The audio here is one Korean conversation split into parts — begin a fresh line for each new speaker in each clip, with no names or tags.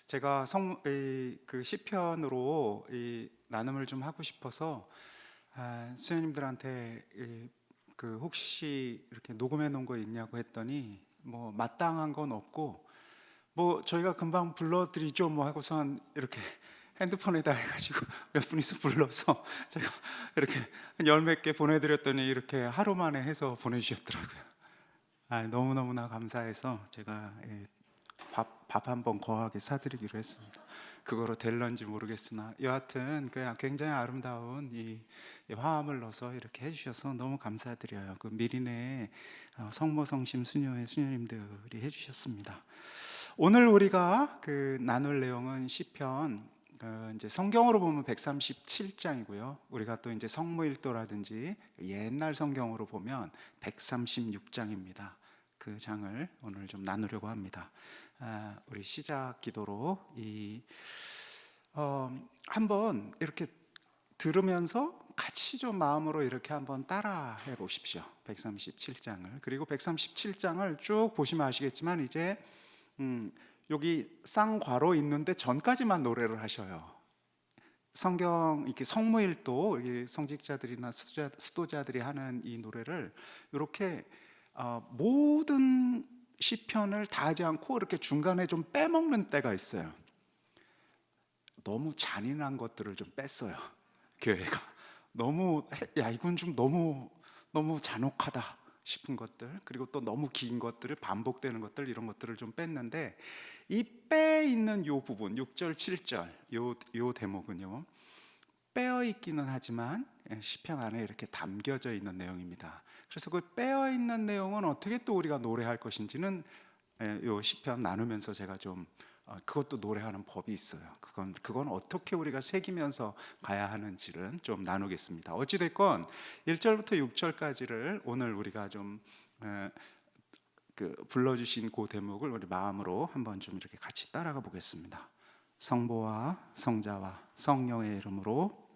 제가 그 시편으로 이 나눔을 좀 하고 싶어서 수녀님들한테 그 혹시 이렇게 녹음해 놓은 거 있냐고 했더니 뭐 마땅한 건 없고 뭐 저희가 금방 불러드리죠 뭐 하고선 이렇게 핸드폰에다 해가지고 몇 분이서 불러서 제가 이렇게 열 몇 개 보내드렸더니 이렇게 하루 만에 해서 보내주셨더라고요. 너무너무나 감사해서 제가 밥 한 번 거하게 사드리기로 했습니다. 그거로 될런지 모르겠으나 여하튼 그냥 굉장히 아름다운 이 화음을 넣어서 이렇게 해주셔서 너무 감사드려요. 그 미리네 성모성심 수녀회 수녀님들이 해주셨습니다. 오늘 우리가 그 나눌 내용은 시편 이제 성경으로 보면 137장이고요. 우리가 또 이제 성무일도라든지 옛날 성경으로 보면 136장입니다. 그 장을 오늘 좀 나누려고 합니다. 우리 시작 기도로 한번 이렇게 들으면서 같이 좀 마음으로 이렇게 한번 따라 해 보십시오. 137장을. 그리고 137장을 쭉 보시면 아시겠지만 이제 여기 쌍괄호 있는데 전까지만 노래를 하셔요. 성경 이렇게 성무일도 성직자들이나 수도자들이 하는 이 노래를 이렇게 모든 시편을 다 하지 않고 이렇게 중간에 좀 빼먹는 때가 있어요. 너무 잔인한 것들을 좀 뺐어요. 교회가 너무 이건 좀 너무 잔혹하다 싶은 것들, 그리고 또 너무 긴 것들을 반복되는 것들, 이런 것들을 좀 뺐는데 이 빼 있는 요 부분 6절 7절 요 대목은요 빼어 있기는 하지만 시편 안에 이렇게 담겨져 있는 내용입니다. 그래서 그 빼어 있는 내용은 어떻게 또 우리가 노래할 것인지는 요 시편 나누면서 제가 좀 그것도 노래하는 법이 있어요. 그건 어떻게 우리가 새기면서 가야 하는지를 좀 나누겠습니다. 어찌됐건 1절부터 6절까지를 오늘 우리가 좀 불러주신 그 대목을 우리 마음으로 한번 좀 이렇게 같이 따라가 보겠습니다. 성부와 성자와 성령의 이름으로.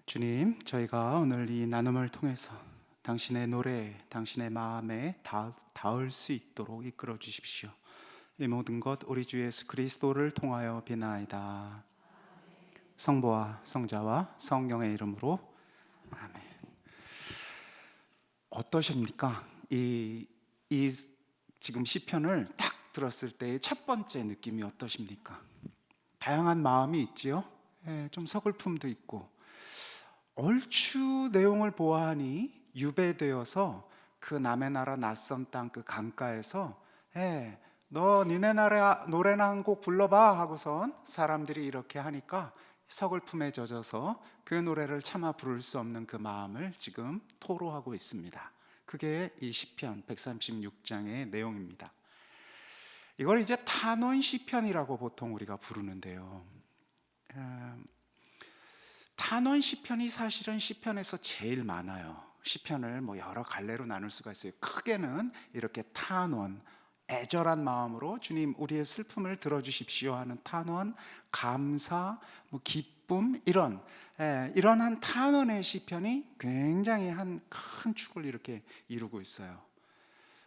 주님, 저희가 오늘 이 나눔을 통해서 당신의 노래, 당신의 마음에 닿을 수 있도록 이끌어 주십시오. 이 모든 것 우리 주 예수 그리스도를 통하여 비나이다. 성부와 성자와 성령의 이름으로 아멘. 어떠십니까? 이 지금 시편을 딱 들었을 때의 첫 번째 느낌이 어떠십니까? 다양한 마음이 있지요. 좀 서글픔도 있고, 얼추 내용을 보아하니 유배되어서 그 남의 나라 낯선 땅 그 강가에서 너 니네 나라 노래나 한 곡 불러봐 하고선 사람들이 이렇게 하니까 서글픔에 젖어서 그 노래를 차마 부를 수 없는 그 마음을 지금 토로하고 있습니다. 그게 이 시편 136장의 내용입니다. 이걸 이제 탄원 시편이라고 보통 우리가 부르는데요. 탄원 시편이 사실은 시편에서 제일 많아요. 시편을 뭐 여러 갈래로 나눌 수가 있어요. 크게는 이렇게 탄원, 애절한 마음으로 주님 우리의 슬픔을 들어주십시오 하는 탄원, 감사, 뭐 기쁨 이러한 탄원의 시편이 굉장히 한 큰 축을 이렇게 이루고 있어요.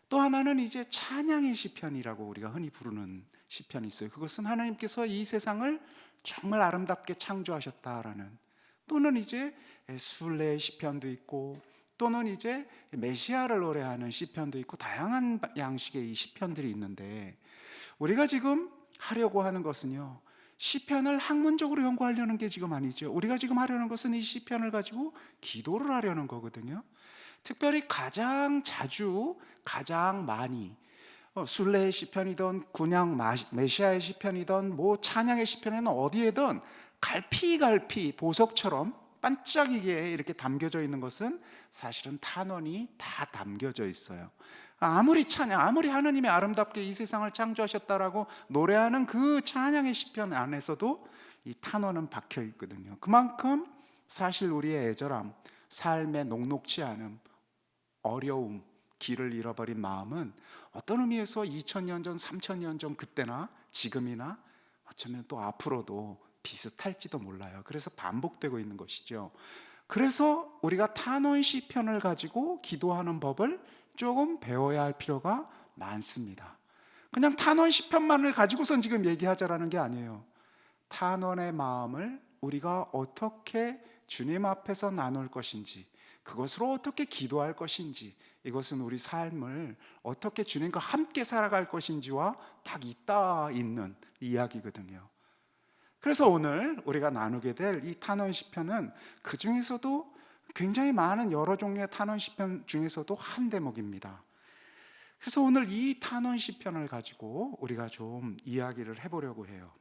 또 하나는 이제 찬양의 시편이라고 우리가 흔히 부르는 시편이 있어요. 그것은 하나님께서 이 세상을 정말 아름답게 창조하셨다라는, 또는 이제 순례의 시편도 있고, 또는 이제 메시아를 노래하는 시편도 있고, 다양한 양식의 이 시편들이 있는데, 우리가 지금 하려고 하는 것은요, 시편을 학문적으로 연구하려는 게 지금 아니죠. 우리가 지금 하려는 것은 이 시편을 가지고 기도를 하려는 거거든요. 특별히 가장 자주, 가장 많이 순례의 시편이든 군양 메시아의 시편이든 뭐 찬양의 시편에는 어디에든 갈피 보석처럼 반짝이게 이렇게 담겨져 있는 것은 사실은 탄원이 다 담겨져 있어요. 아무리 찬양, 아무리 하나님이 아름답게 이 세상을 창조하셨다라고 노래하는 그 찬양의 시편 안에서도 이 탄원은 박혀 있거든요. 그만큼 사실 우리의 애절함, 삶의 녹록지 않음, 어려움, 길을 잃어버린 마음은 어떤 의미에서 2000년 전, 3000년 전 그때나 지금이나 어쩌면 또 앞으로도 비슷할지도 몰라요. 그래서 반복되고 있는 것이죠. 그래서 우리가 탄원 시편을 가지고 기도하는 법을 조금 배워야 할 필요가 많습니다. 그냥 탄원 시편만을 가지고선 지금 얘기하자라는 게 아니에요. 탄원의 마음을 우리가 어떻게 주님 앞에서 나눌 것인지, 그것으로 어떻게 기도할 것인지, 이것은 우리 삶을 어떻게 주님과 함께 살아갈 것인지와 딱 있는 이야기거든요. 그래서 오늘 우리가 나누게 될 이 탄원 시편은 그 중에서도 굉장히 많은 여러 종류의 탄원 시편 중에서도 한 대목입니다. 그래서 오늘 이 탄원 시편을 가지고 우리가 좀 이야기를 해보려고 해요.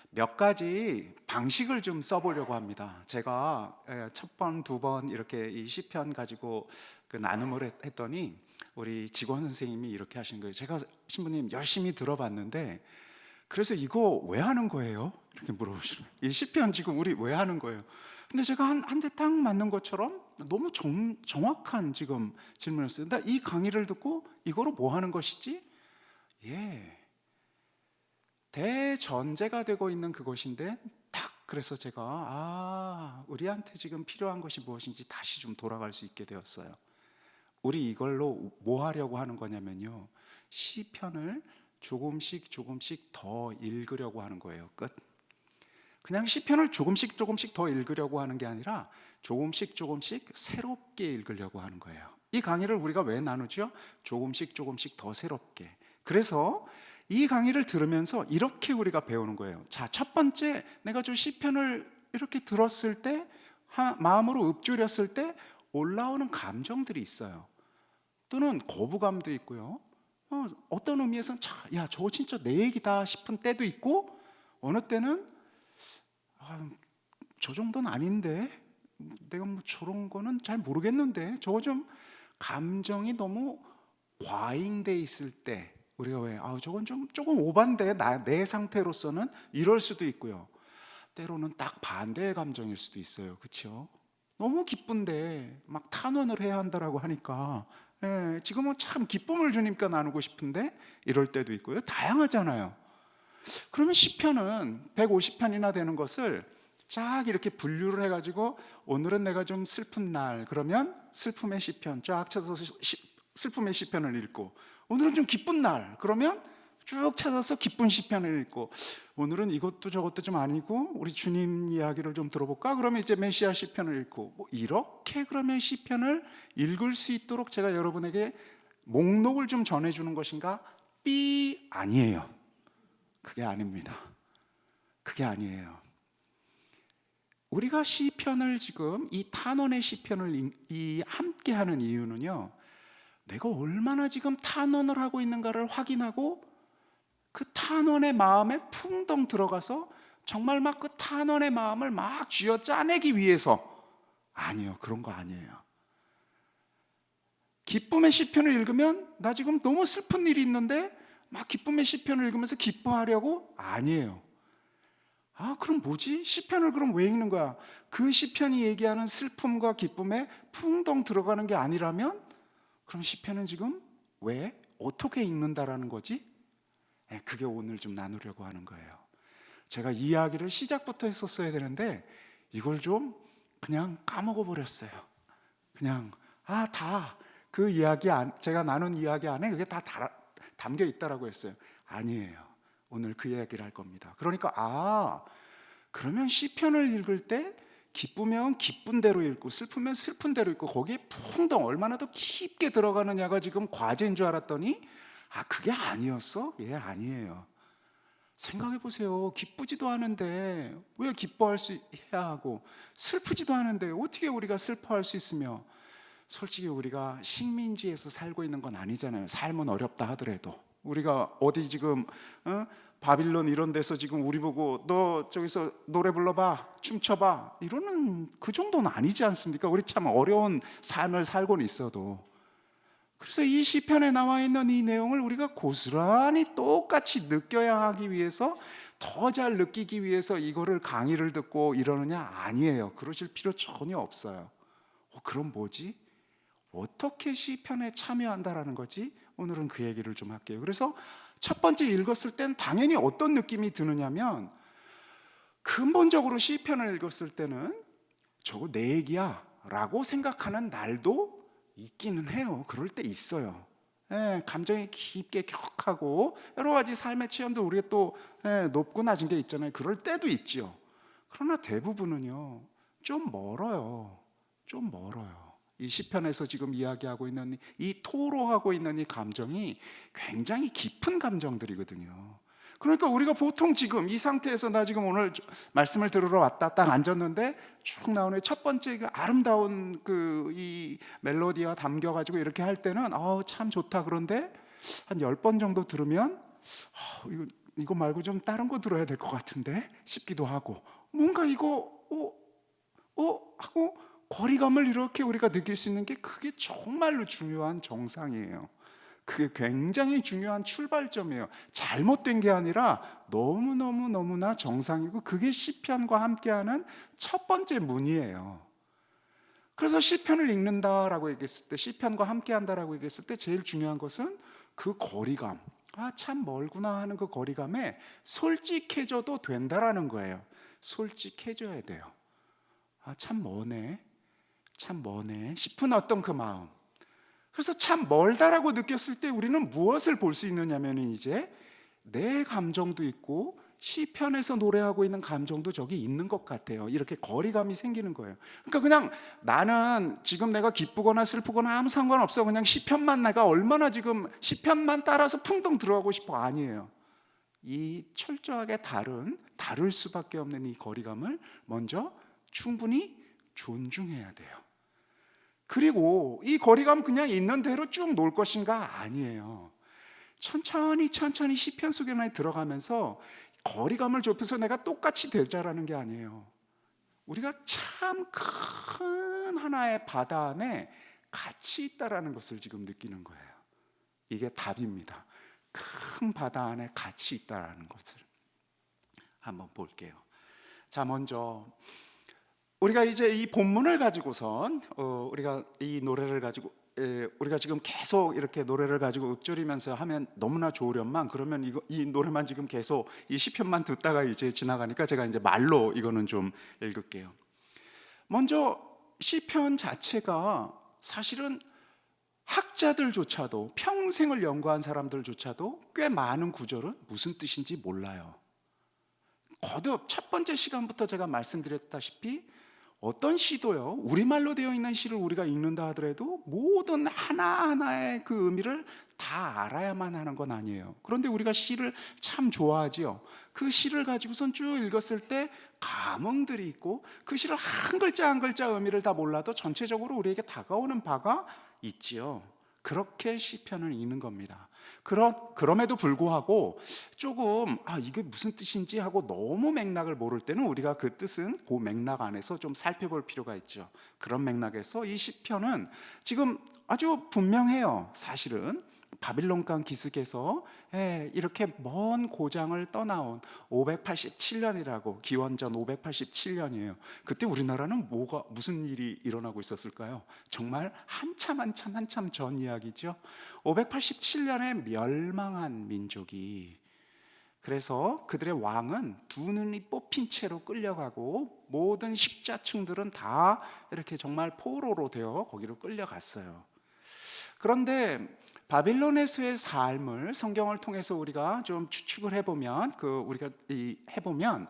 몇 가지 방식을 좀 써보려고 합니다. 제가 첫 번, 두 번 이렇게 이 시편 가지고 그 나눔을 했더니 우리 직원 선생님이 이렇게 하신 거예요. 제가 신부님 열심히 들어봤는데 그래서 이거 왜 하는 거예요? 이렇게 물어보시면, 이 시편 지금 우리 왜 하는 거예요? 근데 제가 한 대 딱 맞는 것처럼 너무 정확한 지금 질문이었어요. 나 이 강의를 듣고 이거로 뭐 하는 것이지? 대전제가 되고 있는 그것인데 딱 그래서 제가 우리한테 지금 필요한 것이 무엇인지 다시 좀 돌아갈 수 있게 되었어요. 우리 이걸로 뭐 하려고 하는 거냐면요, 시편을 조금씩 더 읽으려고 하는 거예요. 끝. 그냥 시편을 조금씩 더 읽으려고 하는 게 아니라 조금씩 새롭게 읽으려고 하는 거예요. 이 강의를 우리가 왜 나누죠? 조금씩 더 새롭게. 그래서 이 강의를 들으면서 이렇게 우리가 배우는 거예요. 자, 첫 번째, 내가 저 시편을 이렇게 들었을 때, 마음으로 읊조렸을 때 올라오는 감정들이 있어요. 또는 거부감도 있고요. 어떤 의미에서는 야, 저거 진짜 내 얘기다 싶은 때도 있고, 어느 때는 저 정도는 아닌데, 내가 뭐 저런 거는 잘 모르겠는데, 저거 좀 감정이 너무 과잉돼 있을 때 우리가 왜 저건 좀 조금 오반데 내 상태로서는 이럴 수도 있고요. 때로는 딱 반대의 감정일 수도 있어요. 그렇죠? 너무 기쁜데 막 탄원을 해야 한다라고 하니까 지금은 참 기쁨을 주님께 나누고 싶은데 이럴 때도 있고요. 다양하잖아요. 그러면 시편은 150편이나 되는 것을 쫙 이렇게 분류를 해가지고, 오늘은 내가 좀 슬픈 날 그러면 슬픔의 시편 쫙 찾아서 슬픔의 시편을 읽고, 오늘은 좀 기쁜 날 그러면 쭉 찾아서 기쁜 시편을 읽고, 오늘은 이것도 저것도 좀 아니고 우리 주님 이야기를 좀 들어볼까? 그러면 이제 메시아 시편을 읽고, 뭐 이렇게 그러면 시편을 읽을 수 있도록 제가 여러분에게 목록을 좀 전해주는 것인가? 아니에요. 그게 아닙니다. 그게 아니에요. 우리가 시편을 지금 이 탄원의 시편을 함께 하는 이유는요, 내가 얼마나 지금 탄원을 하고 있는가를 확인하고 그 탄원의 마음에 풍덩 들어가서 정말 막 그 탄원의 마음을 막 쥐어 짜내기 위해서. 아니요, 그런 거 아니에요. 기쁨의 시편을 읽으면 나 지금 너무 슬픈 일이 있는데 막 기쁨의 시편을 읽으면서 기뻐하려고? 아니에요. 그럼 뭐지? 시편을 그럼 왜 읽는 거야? 그 시편이 얘기하는 슬픔과 기쁨에 풍덩 들어가는 게 아니라면 그럼 시편은 지금 왜? 어떻게 읽는다라는 거지? 그게 오늘 좀 나누려고 하는 거예요. 제가 이야기를 시작부터 했었어야 되는데 이걸 좀 그냥 까먹어 버렸어요. 그냥 다 그 이야기 제가 나눈 이야기 안에 그게 다 담겨 있다라고 했어요. 아니에요. 오늘 그 이야기를 할 겁니다. 그러니까 그러면 시편을 읽을 때 기쁘면 기쁜 대로 읽고 슬프면 슬픈 대로 읽고 거기에 풍덩 얼마나 더 깊게 들어가느냐가 지금 과제인 줄 알았더니 그게 아니었어? 아니에요. 생각해 보세요. 기쁘지도 않은데 왜 기뻐할 수 해야 하고, 슬프지도 않은데 어떻게 우리가 슬퍼할 수 있으며, 솔직히 우리가 식민지에서 살고 있는 건 아니잖아요. 삶은 어렵다 하더라도 우리가 어디 지금 바빌론 이런 데서 지금 우리 보고 너 저기서 노래 불러봐, 춤춰봐 이러는 그 정도는 아니지 않습니까? 우리 참 어려운 삶을 살고는 있어도. 그래서 이 시편에 나와 있는 이 내용을 우리가 고스란히 똑같이 느껴야 하기 위해서, 더 잘 느끼기 위해서 이거를 강의를 듣고 이러느냐? 아니에요. 그러실 필요 전혀 없어요. 그럼 뭐지? 어떻게 시편에 참여한다라는 거지? 오늘은 그 얘기를 좀 할게요. 그래서 첫 번째 읽었을 땐 당연히 어떤 느낌이 드느냐면, 근본적으로 시편을 읽었을 때는 저거 내 얘기야 라고 생각하는 날도 있기는 해요. 그럴 때 있어요. 감정이 깊게 격하고 여러 가지 삶의 체험도 우리가 또 높고 낮은 게 있잖아요. 그럴 때도 있지요. 그러나 대부분은요 좀 멀어요. 좀 멀어요. 이 시편에서 지금 이야기하고 있는 이 토로하고 있는 이 감정이 굉장히 깊은 감정들이거든요. 그러니까 우리가 보통 지금 이 상태에서 나 지금 오늘 말씀을 들으러 왔다 딱 앉았는데 쭉 나오는 첫 번째 그 아름다운 그 이 멜로디가 담겨가지고 이렇게 할 때는 참 좋다. 그런데 한 10번 정도 들으면 이거 말고 좀 다른 거 들어야 될 것 같은데 싶기도 하고, 뭔가 이거 하고 거리감을 이렇게 우리가 느낄 수 있는 게 그게 정말로 중요한 정상이에요. 그게 굉장히 중요한 출발점이에요. 잘못된 게 아니라 너무나 정상이고, 그게 시편과 함께하는 첫 번째 문이에요. 그래서 시편을 읽는다라고 얘기했을 때, 시편과 함께한다라고 얘기했을 때 제일 중요한 것은 그 거리감, 참 멀구나 하는 그 거리감에 솔직해져도 된다라는 거예요. 솔직해져야 돼요. 참 머네 싶은 어떤 그 마음. 그래서 참 멀다라고 느꼈을 때 우리는 무엇을 볼 수 있느냐면, 이제 내 감정도 있고 시편에서 노래하고 있는 감정도 저기 있는 것 같아요. 이렇게 거리감이 생기는 거예요. 그러니까 그냥 나는 지금 내가 기쁘거나 슬프거나 아무 상관없어, 그냥 시편만, 내가 얼마나 지금 시편만 따라서 풍덩 들어가고 싶어, 아니에요. 이 철저하게 다를 수밖에 없는 이 거리감을 먼저 충분히 존중해야 돼요. 그리고 이 거리감 그냥 있는 대로 쭉 놀 것인가? 아니에요. 천천히 시편 속에 들어가면서 거리감을 좁혀서 내가 똑같이 되자라는 게 아니에요. 우리가 참 큰 하나의 바다 안에 같이 있다라는 것을 지금 느끼는 거예요. 이게 답입니다. 큰 바다 안에 같이 있다라는 것을 한번 볼게요. 자, 먼저 우리가 이제 이 본문을 가지고선 우리가 이 노래를 가지고 우리가 지금 계속 이렇게 노래를 가지고 읊조리면서 하면 너무나 좋으련만, 그러면 이 노래만 지금 계속 이 시편만 듣다가 이제 지나가니까 제가 이제 말로 이거는 좀 읽을게요. 먼저 시편 자체가 사실은 학자들조차도, 평생을 연구한 사람들조차도 꽤 많은 구절은 무슨 뜻인지 몰라요. 거듭 첫 번째 시간부터 제가 말씀드렸다시피 어떤 시도요, 우리말로 되어 있는 시를 우리가 읽는다 하더라도 모든 하나하나의 그 의미를 다 알아야만 하는 건 아니에요. 그런데 우리가 시를 참 좋아하지요. 그 시를 가지고선 쭉 읽었을 때 감흥들이 있고, 그 시를 한 글자 한 글자 의미를 다 몰라도 전체적으로 우리에게 다가오는 바가 있지요. 그렇게 시편을 읽는 겁니다. 그럼에도 불구하고 조금 이게 무슨 뜻인지 하고 너무 맥락을 모를 때는 우리가 그 뜻은 그 맥락 안에서 좀 살펴볼 필요가 있죠. 그런 맥락에서 이 시편은 지금 아주 분명해요. 사실은 바빌론강 기슭에서 이렇게 먼 고장을 떠나온 587년이라고, 기원전 587년이에요. 그때 우리나라는 무슨 일이 일어나고 있었을까요? 정말 한참 전 이야기죠. 587년에 멸망한 민족이, 그래서 그들의 왕은 두 눈이 뽑힌 채로 끌려가고 모든 식자층들은 다 이렇게 정말 포로로 되어 거기로 끌려갔어요. 그런데 바빌론에서의 삶을 성경을 통해서 우리가 좀 추측을 해보면, 해보면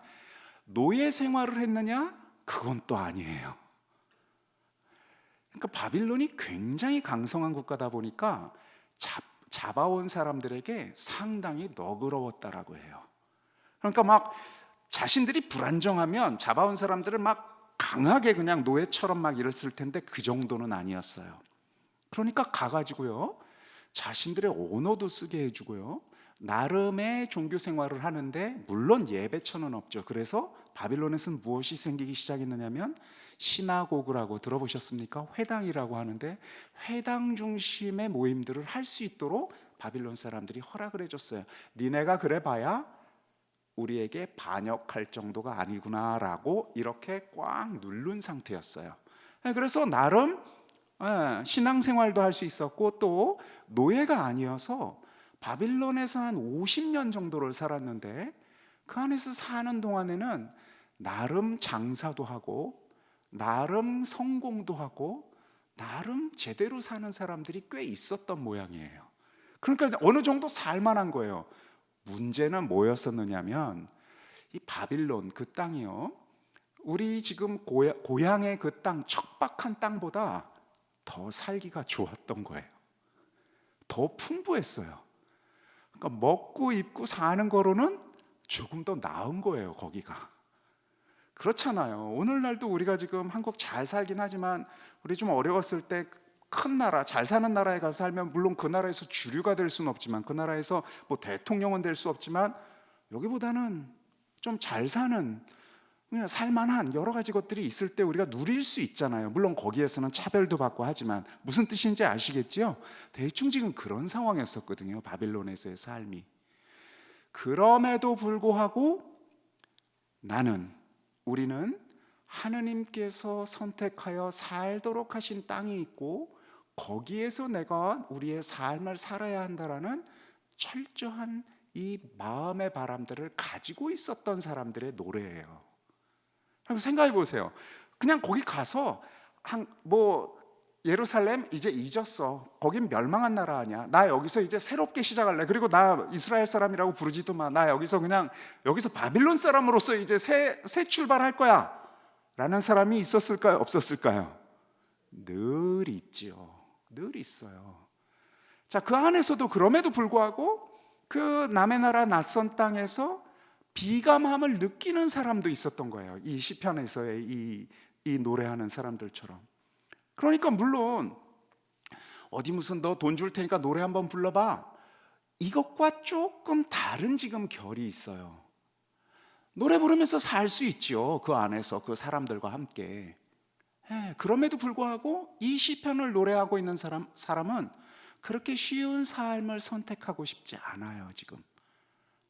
노예 생활을 했느냐? 그건 또 아니에요. 그러니까 바빌론이 굉장히 강성한 국가다 보니까 잡아온 사람들에게 상당히 너그러웠다라고 해요. 그러니까 막 자신들이 불안정하면 잡아온 사람들을 막 강하게 그냥 노예처럼 막 이랬을 텐데 그 정도는 아니었어요. 그러니까 가가지고요, 자신들의 언어도 쓰게 해주고요, 나름의 종교 생활을 하는데, 물론 예배처는 없죠. 그래서 바빌론에서는 무엇이 생기기 시작했느냐면 시나고그라고 들어보셨습니까? 회당이라고 하는데, 회당 중심의 모임들을 할 수 있도록 바빌론 사람들이 허락을 해줬어요. 니네가 그래 봐야 우리에게 반역할 정도가 아니구나라고 이렇게 꽉 누른 상태였어요. 그래서 나름 신앙생활도 할 수 있었고, 또 노예가 아니어서 바빌론에서 한 50년 정도를 살았는데, 그 안에서 사는 동안에는 나름 장사도 하고 나름 성공도 하고 나름 제대로 사는 사람들이 꽤 있었던 모양이에요. 그러니까 어느 정도 살만한 거예요. 문제는 뭐였었느냐면, 이 바빌론 그 땅이요, 우리 지금 고향의 그 땅, 척박한 땅보다 더 살기가 좋았던 거예요. 더 풍부했어요. 그러니까 먹고 입고 사는 거로는 조금 더 나은 거예요, 거기가. 그렇잖아요. 오늘날도 우리가 지금 한국 잘 살긴 하지만, 우리 좀 어려웠을 때 큰 나라, 잘 사는 나라에 가서 살면 물론 그 나라에서 주류가 될 수는 없지만, 그 나라에서 뭐 대통령은 될 수 없지만, 여기보다는 좀 잘 사는, 그냥 살만한 여러 가지 것들이 있을 때 우리가 누릴 수 있잖아요. 물론 거기에서는 차별도 받고 하지만, 무슨 뜻인지 아시겠죠? 대충 지금 그런 상황이었었거든요, 바빌론에서의 삶이. 그럼에도 불구하고 우리는 하느님께서 선택하여 살도록 하신 땅이 있고, 거기에서 내가 우리의 삶을 살아야 한다라는 철저한 이 마음의 바람들을 가지고 있었던 사람들의 노래예요. 생각해 보세요. 그냥 거기 가서 예루살렘 이제 잊었어. 거긴 멸망한 나라 아니야. 나 여기서 이제 새롭게 시작할래. 그리고 나 이스라엘 사람이라고 부르지도 마. 나 여기서 바빌론 사람으로서 이제 새 출발할 거야 라는 사람이 있었을까요? 없었을까요? 늘 있죠. 늘 있어요. 자, 그 안에서도 그럼에도 불구하고 그 남의 나라 낯선 땅에서 비감함을 느끼는 사람도 있었던 거예요. 이 시편에서의 이 노래하는 사람들처럼. 그러니까 물론 어디 무슨 너 돈 줄 테니까 노래 한번 불러봐, 이것과 조금 다른 지금 결이 있어요. 노래 부르면서 살 수 있죠. 그 안에서 그 사람들과 함께. 그럼에도 불구하고 이 시편을 노래하고 있는 사람은 그렇게 쉬운 삶을 선택하고 싶지 않아요. 지금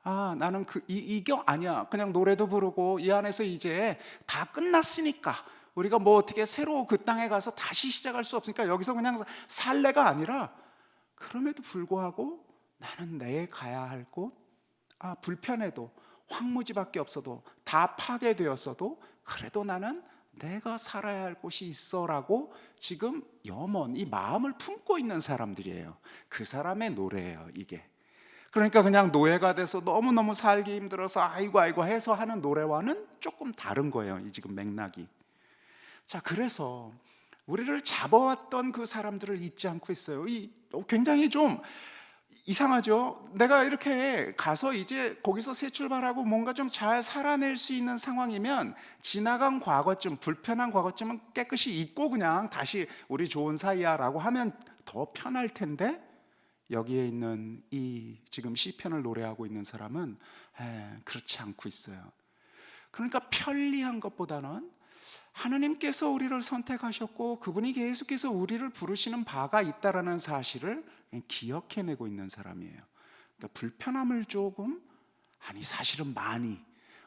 나는 이거 아니야. 그냥 노래도 부르고 이 안에서 이제 다 끝났으니까, 우리가 뭐 어떻게 새로 그 땅에 가서 다시 시작할 수 없으니까 여기서 그냥 살래가 아니라, 그럼에도 불구하고 나는 내 가야 할 곳, 불편해도 황무지밖에 없어도 다 파괴되었어도 그래도 나는 내가 살아야 할 곳이 있어라고 지금 이 마음을 품고 있는 사람들이에요. 그 사람의 노래예요, 이게. 그러니까 그냥 노예가 돼서 너무너무 살기 힘들어서 아이고 해서 하는 노래와는 조금 다른 거예요, 이 지금 맥락이. 자, 그래서 우리를 잡아왔던 그 사람들을 잊지 않고 있어요. 굉장히 좀 이상하죠. 내가 이렇게 가서 이제 거기서 새 출발하고 뭔가 좀 잘 살아낼 수 있는 상황이면 지나간 과거쯤, 불편한 과거쯤은 깨끗이 잊고 그냥 다시 우리 좋은 사이야 라고 하면 더 편할 텐데, 여기에 있는 이 지금 시편을 노래하고 있는 사람은 그렇지 않고 있어요. 그러니까 편리한 것보다는 하나님께서 우리를 선택하셨고 그분이 계속해서 우리를 부르시는 바가 있다라는 사실을 기억해내고 있는 사람이에요. 그러니까 불편함을 조금, 아니 사실은 많이,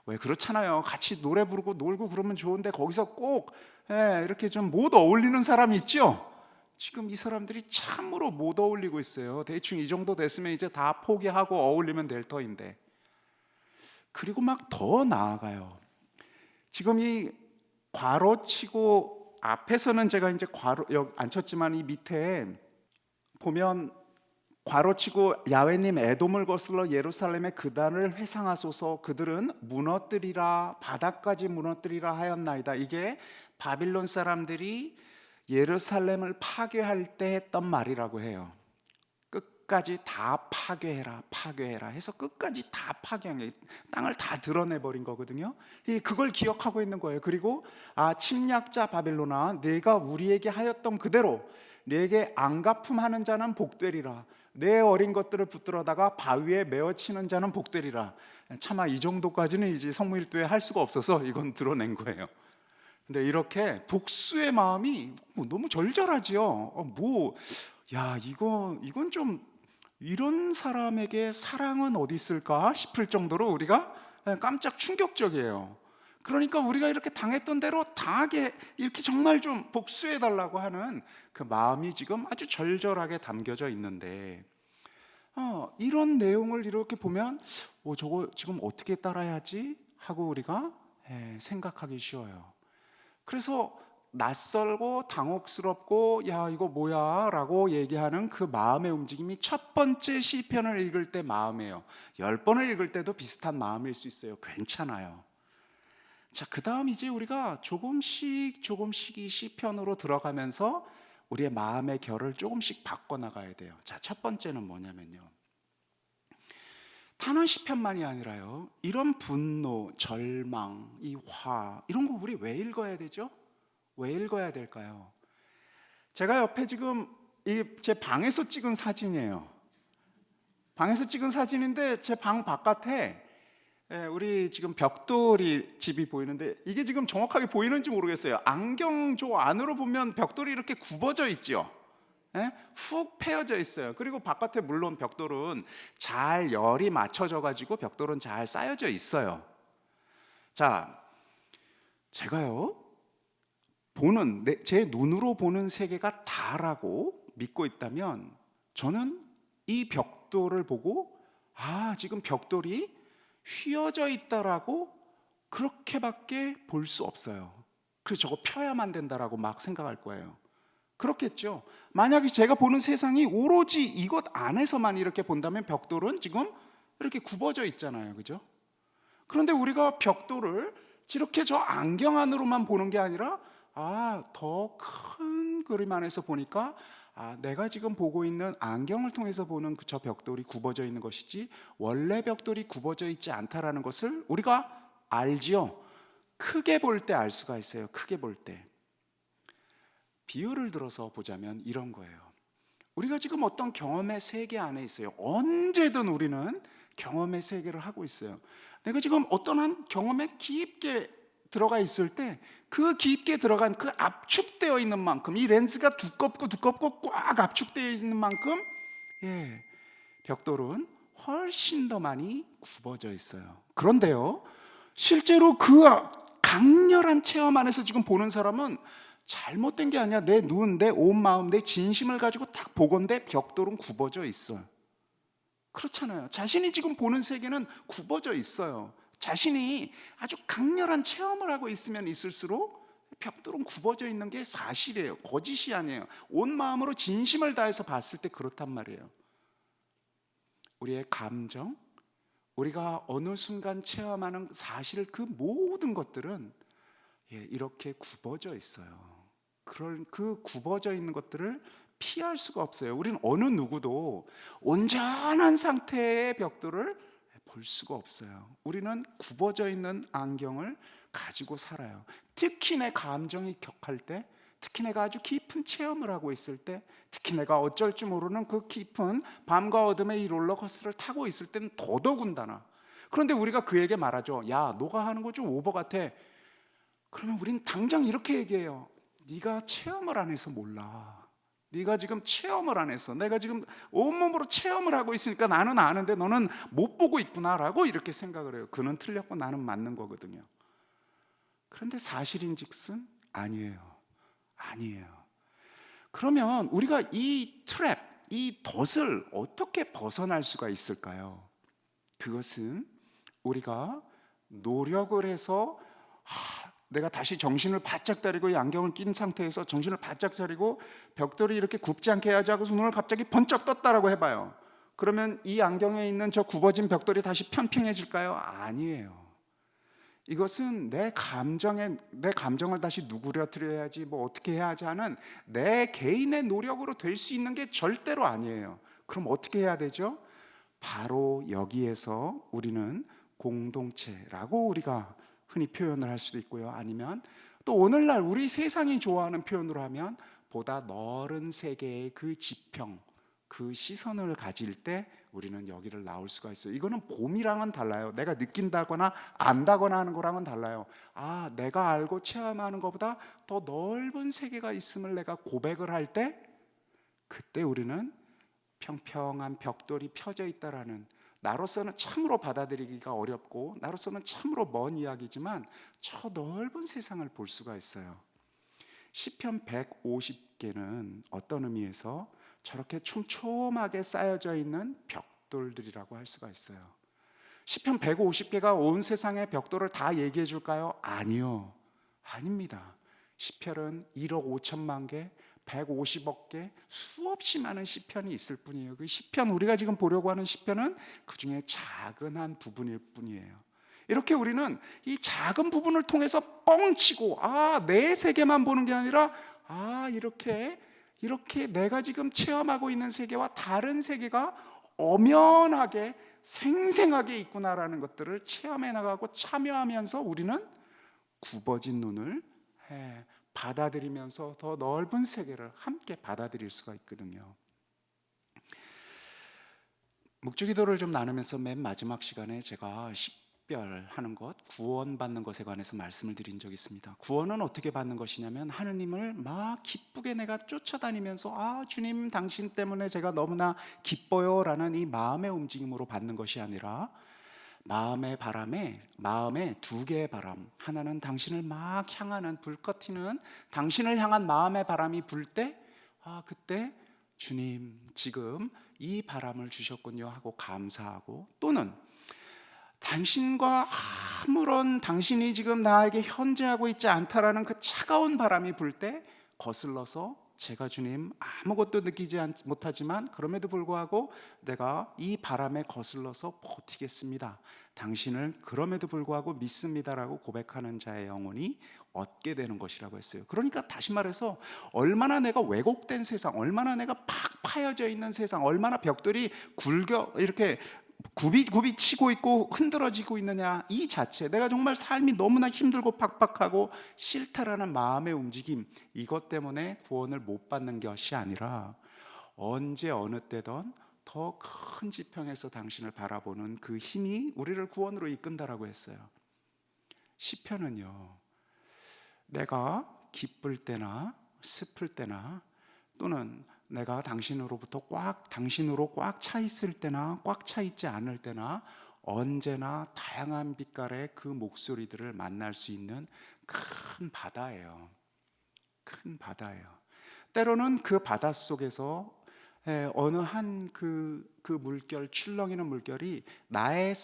왜 그렇잖아요. 같이 노래 부르고 놀고 그러면 좋은데 거기서 꼭 이렇게 좀 못 어울리는 사람이 있죠. 지금 이 사람들이 참으로 못 어울리고 있어요. 대충 이 정도 됐으면 이제 다 포기하고 어울리면 될 터인데. 그리고 막 더 나아가요. 지금 이 괄호치고 앞에서는 제가 이제 괄호 여기 안 쳤지만 이 밑에 보면 괄호치고 야훼님 에돔을 거슬러 예루살렘의 그단을 회상하소서 그들은 무너뜨리라 바닥까지 무너뜨리라 하였나이다. 이게 바빌론 사람들이 예루살렘을 파괴할 때 했던 말이라고 해요. 끝까지 다 파괴해라 해서 끝까지 다 파괴한, 땅을 다 드러내버린 거거든요. 그걸 기억하고 있는 거예요. 그리고 침략자 바빌론아, 내가 우리에게 하였던 그대로 내게 안갚음하는 자는 복되리라. 내 어린 것들을 붙들어다가 바위에 메어치는 자는 복되리라. 차마 이 정도까지는 이제 성무일도에 할 수가 없어서 이건 드러낸 거예요. 근데 이렇게 복수의 마음이 너무 절절하지요. 이건 좀, 이런 사람에게 사랑은 어디 있을까 싶을 정도로 우리가 깜짝 충격적이에요. 그러니까 우리가 이렇게 당했던 대로 당하게 이렇게 정말 좀 복수해 달라고 하는 그 마음이 지금 아주 절절하게 담겨져 있는데, 이런 내용을 이렇게 보면 저거 지금 어떻게 따라야지 하고 우리가 생각하기 쉬워요. 그래서 낯설고 당혹스럽고 야 이거 뭐야 라고 얘기하는 그 마음의 움직임이 첫 번째 시편을 읽을 때 마음이에요. 10번을 읽을 때도 비슷한 마음일 수 있어요. 괜찮아요. 자, 그 다음 이제 우리가 조금씩 이 시편으로 들어가면서 우리의 마음의 결을 조금씩 바꿔나가야 돼요. 자, 첫 번째는 뭐냐면요, 단원 시편만이 아니라요, 이런 분노, 절망, 이 화, 이런 거 우리 왜 읽어야 되죠? 왜 읽어야 될까요? 제가 옆에 지금 제 방에서 찍은 사진이에요. 방에서 찍은 사진인데 제 방 바깥에 우리 지금 벽돌이 집이 보이는데 이게 지금 정확하게 보이는지 모르겠어요. 안경조 안으로 보면 벽돌이 이렇게 굽어져 있죠. 훅 패여져 있어요. 그리고 바깥에 물론 벽돌은 잘 열이 맞춰져 가지고 벽돌은 잘 쌓여져 있어요. 자, 제가요 제 눈으로 보는 세계가 다라고 믿고 있다면 저는 이 벽돌을 보고 지금 벽돌이 휘어져 있다라고 그렇게밖에 볼 수 없어요. 그래서 저거 펴야만 된다라고 막 생각할 거예요. 그렇겠죠. 만약에 제가 보는 세상이 오로지 이것 안에서만 이렇게 본다면 벽돌은 지금 이렇게 굽어져 있잖아요. 그죠? 그런데 우리가 벽돌을 이렇게 저 안경 안으로만 보는 게 아니라 더 큰 그림 안에서 보니까 내가 지금 보고 있는 안경을 통해서 보는 저 벽돌이 굽어져 있는 것이지 원래 벽돌이 굽어져 있지 않다라는 것을 우리가 알지요. 크게 볼 때 알 수가 있어요. 크게 볼 때. 비유를 들어서 보자면 이런 거예요. 우리가 지금 어떤 경험의 세계 안에 있어요. 언제든 우리는 경험의 세계를 하고 있어요. 내가 지금 어떤 한 경험에 깊게 들어가 있을 때 그 깊게 들어간 그 압축되어 있는 만큼, 이 렌즈가 두껍고 꽉 압축되어 있는 만큼 벽돌은 훨씬 더 많이 굽어져 있어요. 그런데요, 실제로 그 강렬한 체험 안에서 지금 보는 사람은 잘못된 게 아니야. 내 눈, 내 온 마음, 내 진심을 가지고 딱 보건대 벽돌은 굽어져 있어요. 그렇잖아요. 자신이 지금 보는 세계는 굽어져 있어요. 자신이 아주 강렬한 체험을 하고 있으면 있을수록 벽돌은 굽어져 있는 게 사실이에요. 거짓이 아니에요. 온 마음으로 진심을 다해서 봤을 때 그렇단 말이에요. 우리의 감정, 우리가 어느 순간 체험하는 사실, 그 모든 것들은 이렇게 굽어져 있어요. 그 굽어져 있는 것들을 피할 수가 없어요. 우리는 어느 누구도 온전한 상태의 벽돌을 볼 수가 없어요. 우리는 굽어져 있는 안경을 가지고 살아요. 특히 내 감정이 격할 때 특히 내가 아주 깊은 체험을 하고 있을 때, 특히 내가 어쩔 줄 모르는 그 깊은 밤과 어둠의 이 롤러코스터를 타고 있을 때는 더더군다나. 그런데 우리가 그에게 말하죠. 야, 너가 하는 거 좀 오버 같아. 그러면 우린 당장 이렇게 얘기해요. 네가 체험을 안 해서 몰라. 네가 지금 체험을 안 했어. 내가 지금 온몸으로 체험을 하고 있으니까 나는 아는데 너는 못 보고 있구나라고 이렇게 생각을 해요. 그는 틀렸고 나는 맞는 거거든요. 그런데 사실인즉슨 아니에요. 아니에요. 그러면 우리가 이 트랩, 이 덫을 어떻게 벗어날 수가 있을까요? 그것은 우리가 노력을 해서 내가 다시 정신을 바짝 차리고 이 안경을 낀 상태에서 정신을 바짝 차리고 벽돌이 이렇게 굽지 않게 해야지 하고 눈을 갑자기 번쩍 떴다라고 해봐요. 그러면 이 안경에 있는 저 굽어진 벽돌이 다시 평평해질까요? 아니에요. 이것은 내 감정을 다시 누그러뜨려야지 뭐 어떻게 해야지 하는 내 개인의 노력으로 될 수 있는 게 절대로 아니에요. 그럼 어떻게 해야 되죠? 바로 여기에서 우리는 공동체라고 우리가 흔히 표현을 할 수도 있고요. 아니면 또 오늘날 우리 세상이 좋아하는 표현으로 하면 보다 넓은 세계의 그 지평, 그 시선을 가질 때 우리는 여기를 나올 수가 있어요. 이거는 봄이랑은 달라요. 내가 느낀다거나 안다거나 하는 거랑은 달라요. 아, 내가 알고 체험하는 것보다 더 넓은 세계가 있음을 내가 고백을 할 때, 그때 우리는 평평한 벽돌이 펴져 있다라는, 나로서는 참으로 받아들이기가 어렵고 나로서는 참으로 먼 이야기지만 저 넓은 세상을 볼 수가 있어요. 시편 150개는 어떤 의미에서 저렇게 촘촘하게 쌓여져 있는 벽돌들이라고 할 수가 있어요. 시편 150개가 온 세상의 벽돌을 다 얘기해 줄까요? 아니요. 아닙니다. 시편은 1억 5천만 개, 150억 개, 수없이 많은 시편이 있을 뿐이에요. 그 시편, 우리가 지금 보려고 하는 시편은 그 중에 작은 한 부분일 뿐이에요. 이렇게 우리는 이 작은 부분을 통해서 뻥치고, 내 세계만 보는 게 아니라, 이렇게 내가 지금 체험하고 있는 세계와 다른 세계가 엄연하게 생생하게 있구나라는 것들을 체험해 나가고 참여하면서 우리는 굽어진 눈을 받아들이면서 더 넓은 세계를 함께 받아들일 수가 있거든요. 묵주기도를 좀 나누면서 맨 마지막 시간에 제가 식별하는 것, 구원받는 것에 관해서 말씀을 드린 적이 있습니다. 구원은 어떻게 받는 것이냐면 하느님을 막 기쁘게 내가 쫓아다니면서 주님 당신 때문에 제가 너무나 기뻐요 라는 이 마음의 움직임으로 받는 것이 아니라 마음의 바람에, 마음에 두 개의 바람, 하나는 당신을 막 향하는 불꽃 튀는 당신을 향한 마음의 바람이 불 때, 그때 주님 지금 이 바람을 주셨군요 하고 감사하고, 또는 당신과 아무런, 당신이 지금 나에게 현재하고 있지 않다라는 그 차가운 바람이 불 때 거슬러서 제가 주님 아무것도 느끼지 못하지만 그럼에도 불구하고 내가 이 바람에 거슬러서 버티겠습니다, 당신을 그럼에도 불구하고 믿습니다라고 고백하는 자의 영혼이 얻게 되는 것이라고 했어요. 그러니까 다시 말해서 얼마나 내가 왜곡된 세상, 얼마나 내가 팍 파여져 있는 세상, 얼마나 벽돌이 굴겨 이렇게 굽이 치고 있고 흔들어지고 있느냐, 이 자체, 내가 정말 삶이 너무나 힘들고 팍팍하고 싫다라는 마음의 움직임, 이것 때문에 구원을 못 받는 것이 아니라 언제 어느 때든 더 큰 지평에서 당신을 바라보는 그 힘이 우리를 구원으로 이끈다라고 했어요. 시편은요, 내가 기쁠 때나 슬플 때나, 또는 내가 당신으로 꽉 차 있을 때나 꽉 차 있지 않을 때나 언제나 다양한 빛깔의 그 목소리들을 만날 수 있는 큰 바다예요. 큰 바다예요. 때로는 그 바다 속에서 어느 한 그 물결, 출렁이는 물결이 나의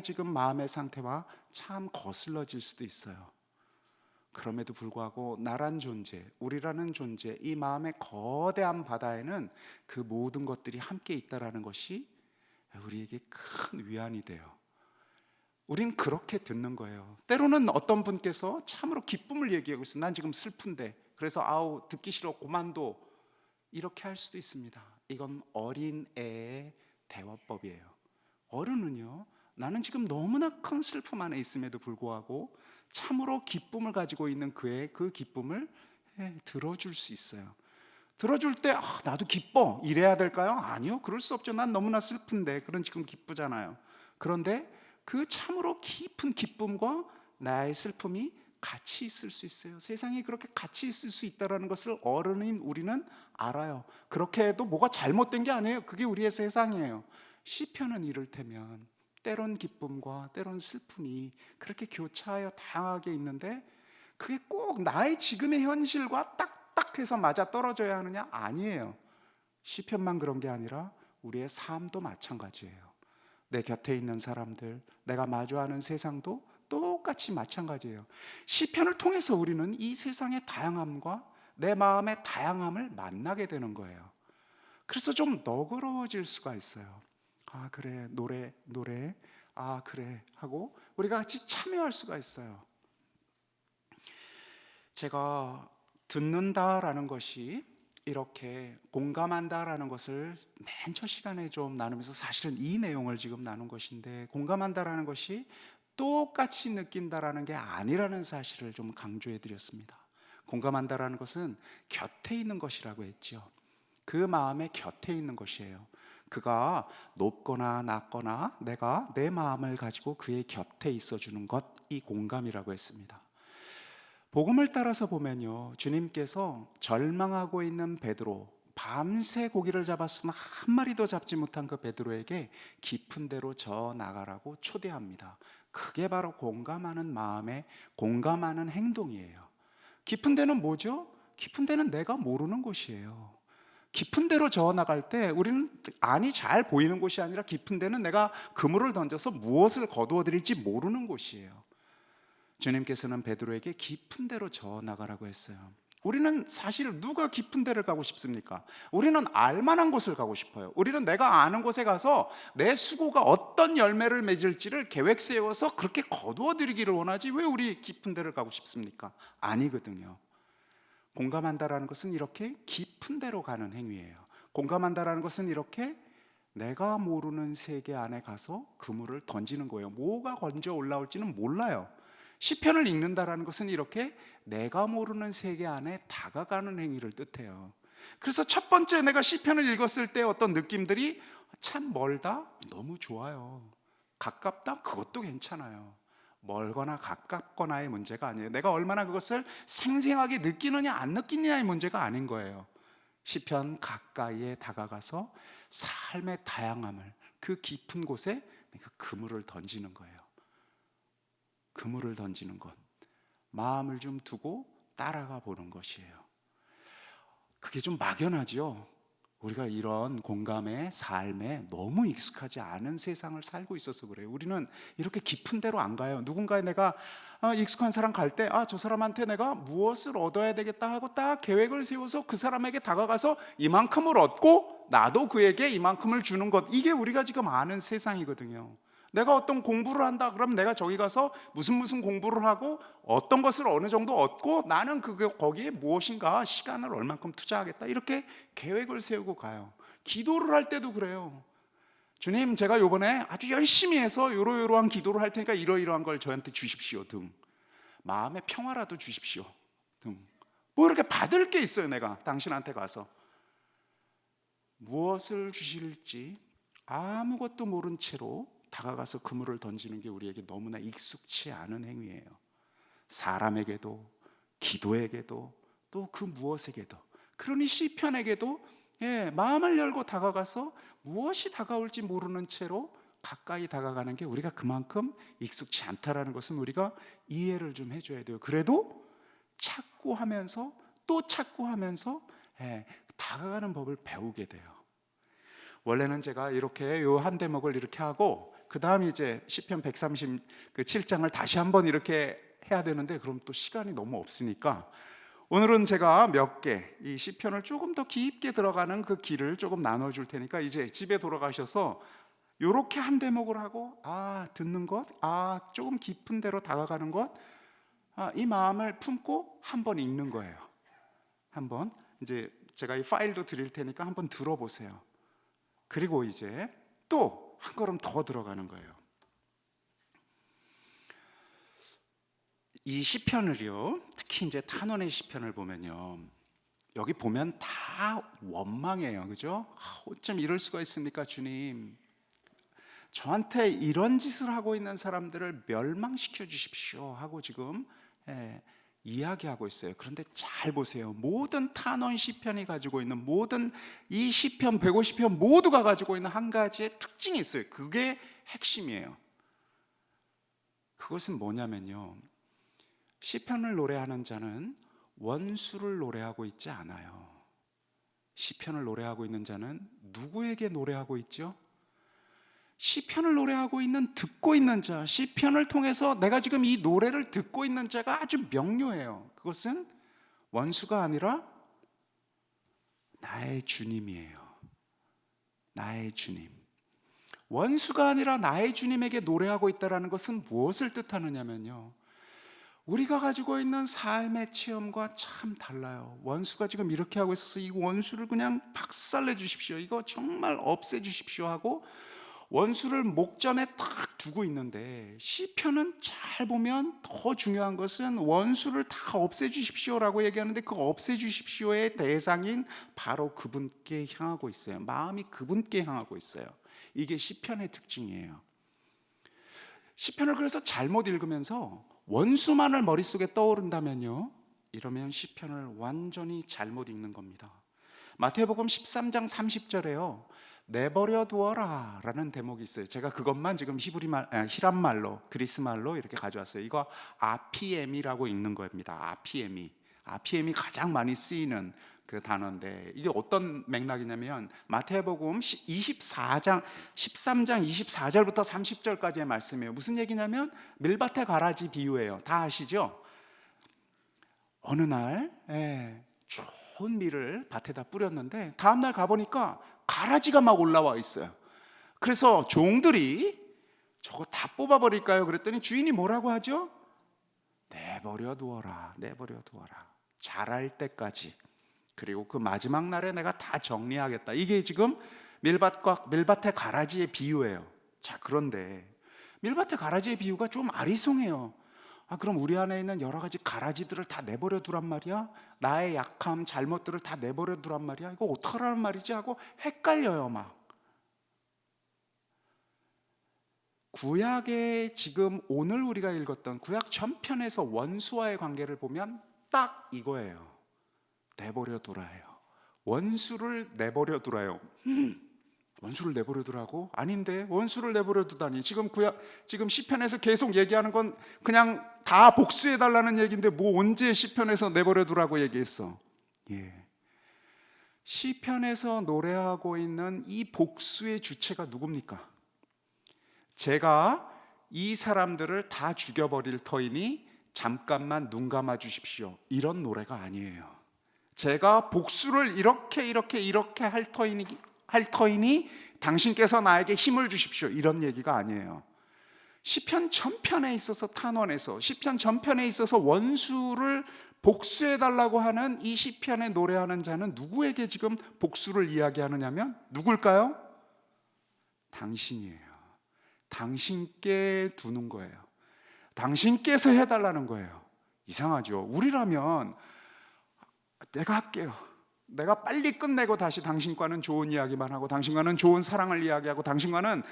지금 마음의 상태와 참 거슬러질 수도 있어요. 그럼에도 불구하고 나란 존재, 우리라는 존재, 이 마음의 거대한 바다에는 그 모든 것들이 함께 있다라는 것이 우리에게 큰 위안이 돼요. 우린 그렇게 듣는 거예요. 때로는 어떤 분께서 참으로 기쁨을 얘기하고 있어요. 난 지금 슬픈데, 그래서 듣기 싫어, 그만둬, 이렇게 할 수도 있습니다. 이건 어린 애의 대화법이에요. 어른은요, 나는 지금 너무나 큰 슬픔 안에 있음에도 불구하고 참으로 기쁨을 가지고 있는 그의 그 기쁨을 들어줄 수 있어요. 들어줄 때 나도 기뻐 이래야 될까요? 아니요, 그럴 수 없죠. 난 너무나 슬픈데 그런 지금 기쁘잖아요. 그런데 그 참으로 깊은 기쁨과 나의 슬픔이 같이 있을 수 있어요. 세상에 그렇게 같이 있을 수 있다는 것을 어른인 우리는 알아요. 그렇게 해도 뭐가 잘못된 게 아니에요. 그게 우리의 세상이에요. 시편은 이를테면 때론 기쁨과 때론 슬픔이 그렇게 교차하여 다양하게 있는데 그게 꼭 나의 지금의 현실과 딱딱해서 맞아 떨어져야 하느냐? 아니에요. 시편만 그런 게 아니라 우리의 삶도 마찬가지예요. 내 곁에 있는 사람들, 내가 마주하는 세상도 똑같이 마찬가지예요. 시편을 통해서 우리는 이 세상의 다양함과 내 마음의 다양함을 만나게 되는 거예요. 그래서 좀 너그러워질 수가 있어요. 아 그래, 노래 아 그래 하고 우리가 같이 참여할 수가 있어요. 제가 듣는다라는 것이 이렇게 공감한다라는 것을 맨 첫 시간에 좀 나누면서 사실은 이 내용을 지금 나눈 것인데, 공감한다라는 것이 똑같이 느낀다라는 게 아니라는 사실을 좀 강조해 드렸습니다. 공감한다라는 것은 곁에 있는 것이라고 했죠. 그 마음의 곁에 있는 것이에요. 그가 높거나 낮거나 내가 내 마음을 가지고 그의 곁에 있어주는 것, 이 공감이라고 했습니다. 복음을 따라서 보면요, 주님께서 절망하고 있는 베드로, 밤새 고기를 잡았으나 한 마리도 잡지 못한 그 베드로에게 깊은 데로 저 나가라고 초대합니다. 그게 바로 공감하는 마음에 공감하는 행동이에요. 깊은 데는 뭐죠? 깊은 데는 내가 모르는 곳이에요. 깊은 데로 저어 나갈 때 우리는 안이 잘 보이는 곳이 아니라 깊은 데는 내가 그물을 던져서 무엇을 거두어 드릴지 모르는 곳이에요. 주님께서는 베드로에게 깊은 데로 저어 나가라고 했어요. 우리는 사실 누가 깊은 데를 가고 싶습니까? 우리는 알만한 곳을 가고 싶어요. 우리는 내가 아는 곳에 가서 내 수고가 어떤 열매를 맺을지를 계획 세워서 그렇게 거두어 드리기를 원하지, 왜 우리 깊은 데를 가고 싶습니까? 아니거든요. 공감한다라는 것은 이렇게 깊은 데로 가는 행위예요. 공감한다라는 것은 이렇게 내가 모르는 세계 안에 가서 그물을 던지는 거예요. 뭐가 건져 올라올지는 몰라요. 시편을 읽는다라는 것은 이렇게 내가 모르는 세계 안에 다가가는 행위를 뜻해요. 그래서 첫 번째 내가 시편을 읽었을 때 어떤 느낌들이, 참 멀다? 너무 좋아요. 가깝다? 그것도 괜찮아요. 멀거나 가깝거나의 문제가 아니에요. 내가 얼마나 그것을 생생하게 느끼느냐 안 느끼느냐의 문제가 아닌 거예요. 시편 가까이에 다가가서 삶의 다양함을, 그 깊은 곳에 내가 그물을 던지는 거예요. 그물을 던지는 것, 마음을 좀 두고 따라가 보는 것이에요. 그게 좀 막연하지요. 우리가 이런 공감의 삶에 너무 익숙하지 않은 세상을 살고 있어서 그래요. 우리는 이렇게 깊은 데로 안 가요. 누군가에 내가 익숙한 사람 갈 때, 저 사람한테 내가 무엇을 얻어야 되겠다 하고 딱 계획을 세워서 그 사람에게 다가가서 이만큼을 얻고 나도 그에게 이만큼을 주는 것, 이게 우리가 지금 아는 세상이거든요. 내가 어떤 공부를 한다 그럼 내가 저기 가서 무슨 공부를 하고 어떤 것을 어느 정도 얻고 나는 거기에 무엇인가 시간을 얼만큼 투자하겠다, 이렇게 계획을 세우고 가요. 기도를 할 때도 그래요. 주님, 제가 이번에 아주 열심히 해서 이러이러한 기도를 할 테니까 이러이러한 걸 저한테 주십시오 등, 마음의 평화라도 주십시오 등, 뭐 이렇게 받을 게 있어요. 내가 당신한테 가서 무엇을 주실지 아무것도 모른 채로 다가가서 그물을 던지는 게 우리에게 너무나 익숙치 않은 행위예요. 사람에게도, 기도에게도, 또 그 무엇에게도. 그러니 시편에게도 마음을 열고 다가가서 무엇이 다가올지 모르는 채로 가까이 다가가는 게 우리가 그만큼 익숙치 않다라는 것은 우리가 이해를 좀 해줘야 돼요. 그래도 찾고 하면서 또 찾고 하면서 다가가는 법을 배우게 돼요. 원래는 제가 이렇게 요 한 대목을 이렇게 하고 그 다음 이제 시편 137장을 다시 한번 이렇게 해야 되는데, 그럼 또 시간이 너무 없으니까 오늘은 제가 몇 개 이 시편을 조금 더 깊게 들어가는 그 길을 조금 나눠줄 테니까 이제 집에 돌아가셔서 이렇게 한 대목을 하고 듣는 것, 조금 깊은 데로 다가가는 것, 이 마음을 품고 한번 읽는 거예요. 한번 이제 제가 이 파일도 드릴 테니까 한번 들어보세요. 그리고 이제 또 한 걸음 더 들어가는 거예요. 이 시편을요, 특히 특히 이제 탄원의 시편을 보면요, 여기 보면 다 원망해요. 그죠? 어쩜 이럴 수가 있습니까, 주님? 저한테 이런 짓을 하고 있는 사람들을 멸망시켜 주십시오 하고 지금 이야기하고 있어요. 그런데 잘 보세요. 모든 탄원 시편이 가지고 있는, 모든 이 시편 150편 모두가 가지고 있는 한 가지의 특징이 있어요. 그게 핵심이에요. 그것은 뭐냐면요, 시편을 노래하는 자는 원수를 노래하고 있지 않아요. 시편을 노래하고 있는 자는 누구에게 노래하고 있죠? 시편을 노래하고 있는, 듣고 있는 자, 시편을 통해서 내가 지금 이 노래를 듣고 있는 자가 아주 명료해요. 그것은 원수가 아니라 나의 주님이에요. 나의 주님. 원수가 아니라 나의 주님에게 노래하고 있다는 것은 무엇을 뜻하느냐면요, 우리가 가지고 있는 삶의 체험과 참 달라요. 원수가 지금 이렇게 하고 있어서 이 원수를 그냥 박살내 주십시오, 이거 정말 없애 주십시오 하고 원수를 목전에 딱 두고 있는데, 시편은 잘 보면 더 중요한 것은 원수를 다 없애 주십시오라고 얘기하는데, 그 없애 주십시오의 대상인 바로 그분께 향하고 있어요. 마음이 그분께 향하고 있어요. 이게 시편의 특징이에요. 시편을 그래서 잘못 읽으면서 원수만을 머릿속에 떠오른다면요, 이러면 시편을 완전히 잘못 읽는 겁니다. 마태복음 13장 30절에요 내버려 두어라 라는 대목이 있어요. 제가 그것만 지금 히람말로, 그리스말로 이렇게 가져왔어요. 이거 아피엠이라고 읽는 겁니다. 아피엠이 가장 많이 쓰이는 그 단어인데, 이게 어떤 맥락이냐면 마태복음 13장 24절부터 30절까지의 말씀이에요. 무슨 얘기냐면 밀밭의 가라지 비유예요. 다 아시죠? 어느 날 좋은 밀을 밭에다 뿌렸는데 다음날 가보니까 가라지가 막 올라와 있어요. 그래서 종들이 저거 다 뽑아버릴까요? 그랬더니 주인이 뭐라고 하죠? 내버려 두어라, 내버려 두어라, 자랄 때까지. 그리고 그 마지막 날에 내가 다 정리하겠다. 이게 지금 밀밭의 가라지의 비유예요. 자, 그런데 밀밭의 가라지의 비유가 좀 아리송해요. 그럼 우리 안에 있는 여러 가지 가라지들을 다 내버려 두란 말이야? 나의 약함, 잘못들을 다 내버려 두란 말이야? 이거 어떡하라는 말이지? 하고 헷갈려요. 막 구약의 지금 오늘 우리가 읽었던 구약 전편에서 원수와의 관계를 보면 딱 이거예요. 내버려 두라예요. 원수를 내버려 두라요. 원수를 내버려 두라고? 아닌데, 원수를 내버려 두다니. 지금 시편에서 계속 얘기하는 건 그냥 다 복수해 달라는 얘기인데, 뭐 언제 시편에서 내버려 두라고 얘기했어? 시편에서 노래하고 있는 이 복수의 주체가 누굽니까? 제가 이 사람들을 다 죽여버릴 터이니 잠깐만 눈 감아 주십시오, 이런 노래가 아니에요. 제가 복수를 이렇게 할 터이니 당신께서 나에게 힘을 주십시오, 이런 얘기가 아니에요. 시편 전편에 있어서 탄원에서, 시편 전편에 있어서 원수를 복수해달라고 하는 이 시편에 노래하는 자는 누구에게 지금 복수를 이야기하느냐면 누굴까요? 당신이에요. 당신께 두는 거예요. 당신께서 해달라는 거예요. 이상하죠? 우리라면 내가 할게요, 내가 빨리 끝내고 다시 당신과는 좋은 이야기만 하고, 당신과는 좋은 사랑을 이야기하고, 당신과는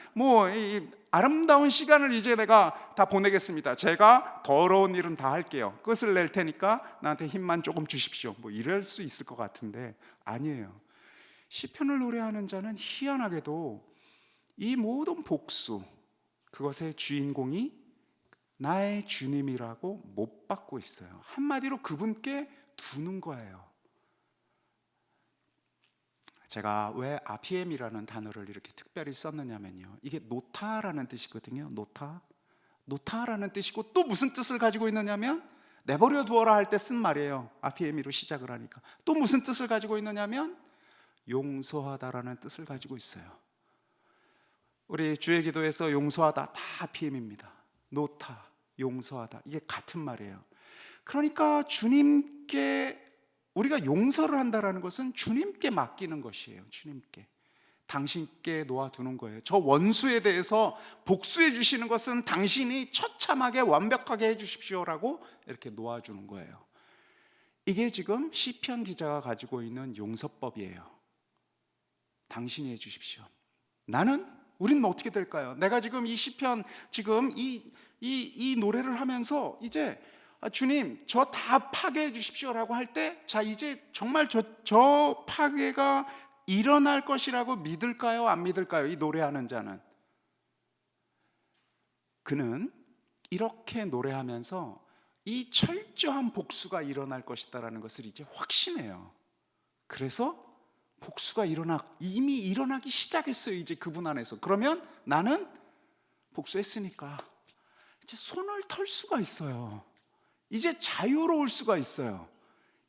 이 아름다운 시간을 이제 내가 다 보내겠습니다, 제가 더러운 일은 다 할게요, 끝을 낼 테니까 나한테 힘만 조금 주십시오, 뭐 이럴 수 있을 것 같은데 아니에요. 시편을 노래하는 자는 희한하게도 이 모든 복수, 그것의 주인공이 나의 주님이라고 못 받고 있어요. 한마디로 그분께 두는 거예요. 제가 왜 아피엠이라는 단어를 이렇게 특별히 썼느냐면요, 이게 노타라는 뜻이거든요. 노타라는 뜻이고, 또 무슨 뜻을 가지고 있느냐면 내버려 두어라 할 때 쓴 말이에요. 아피엠이로 시작을 하니까. 또 무슨 뜻을 가지고 있느냐면 용서하다라는 뜻을 가지고 있어요. 우리 주의 기도에서 용서하다 다 아피엠입니다. 노타, 용서하다, 이게 같은 말이에요. 그러니까 주님께 우리가 용서를 한다는 것은 주님께 맡기는 것이에요. 주님께, 당신께 놓아두는 거예요. 저 원수에 대해서 복수해 주시는 것은 당신이 처참하게 완벽하게 해 주십시오라고 이렇게 놓아주는 거예요. 이게 지금 시편 기자가 가지고 있는 용서법이에요. 당신이 해 주십시오. 우리는 뭐 어떻게 될까요? 내가 지금 이 시편, 지금 이 노래를 하면서 이제 주님 저 다 파괴해 주십시오라고 할 때, 자 이제 정말 저 파괴가 일어날 것이라고 믿을까요? 안 믿을까요? 이 노래하는 자는. 그는 이렇게 노래하면서 이 철저한 복수가 일어날 것이다라는 것을 이제 확신해요. 그래서 복수가 이미 일어나기 시작했어요. 이제 그분 안에서. 그러면 나는 복수했으니까 이제 손을 털 수가 있어요. 이제 자유로울 수가 있어요.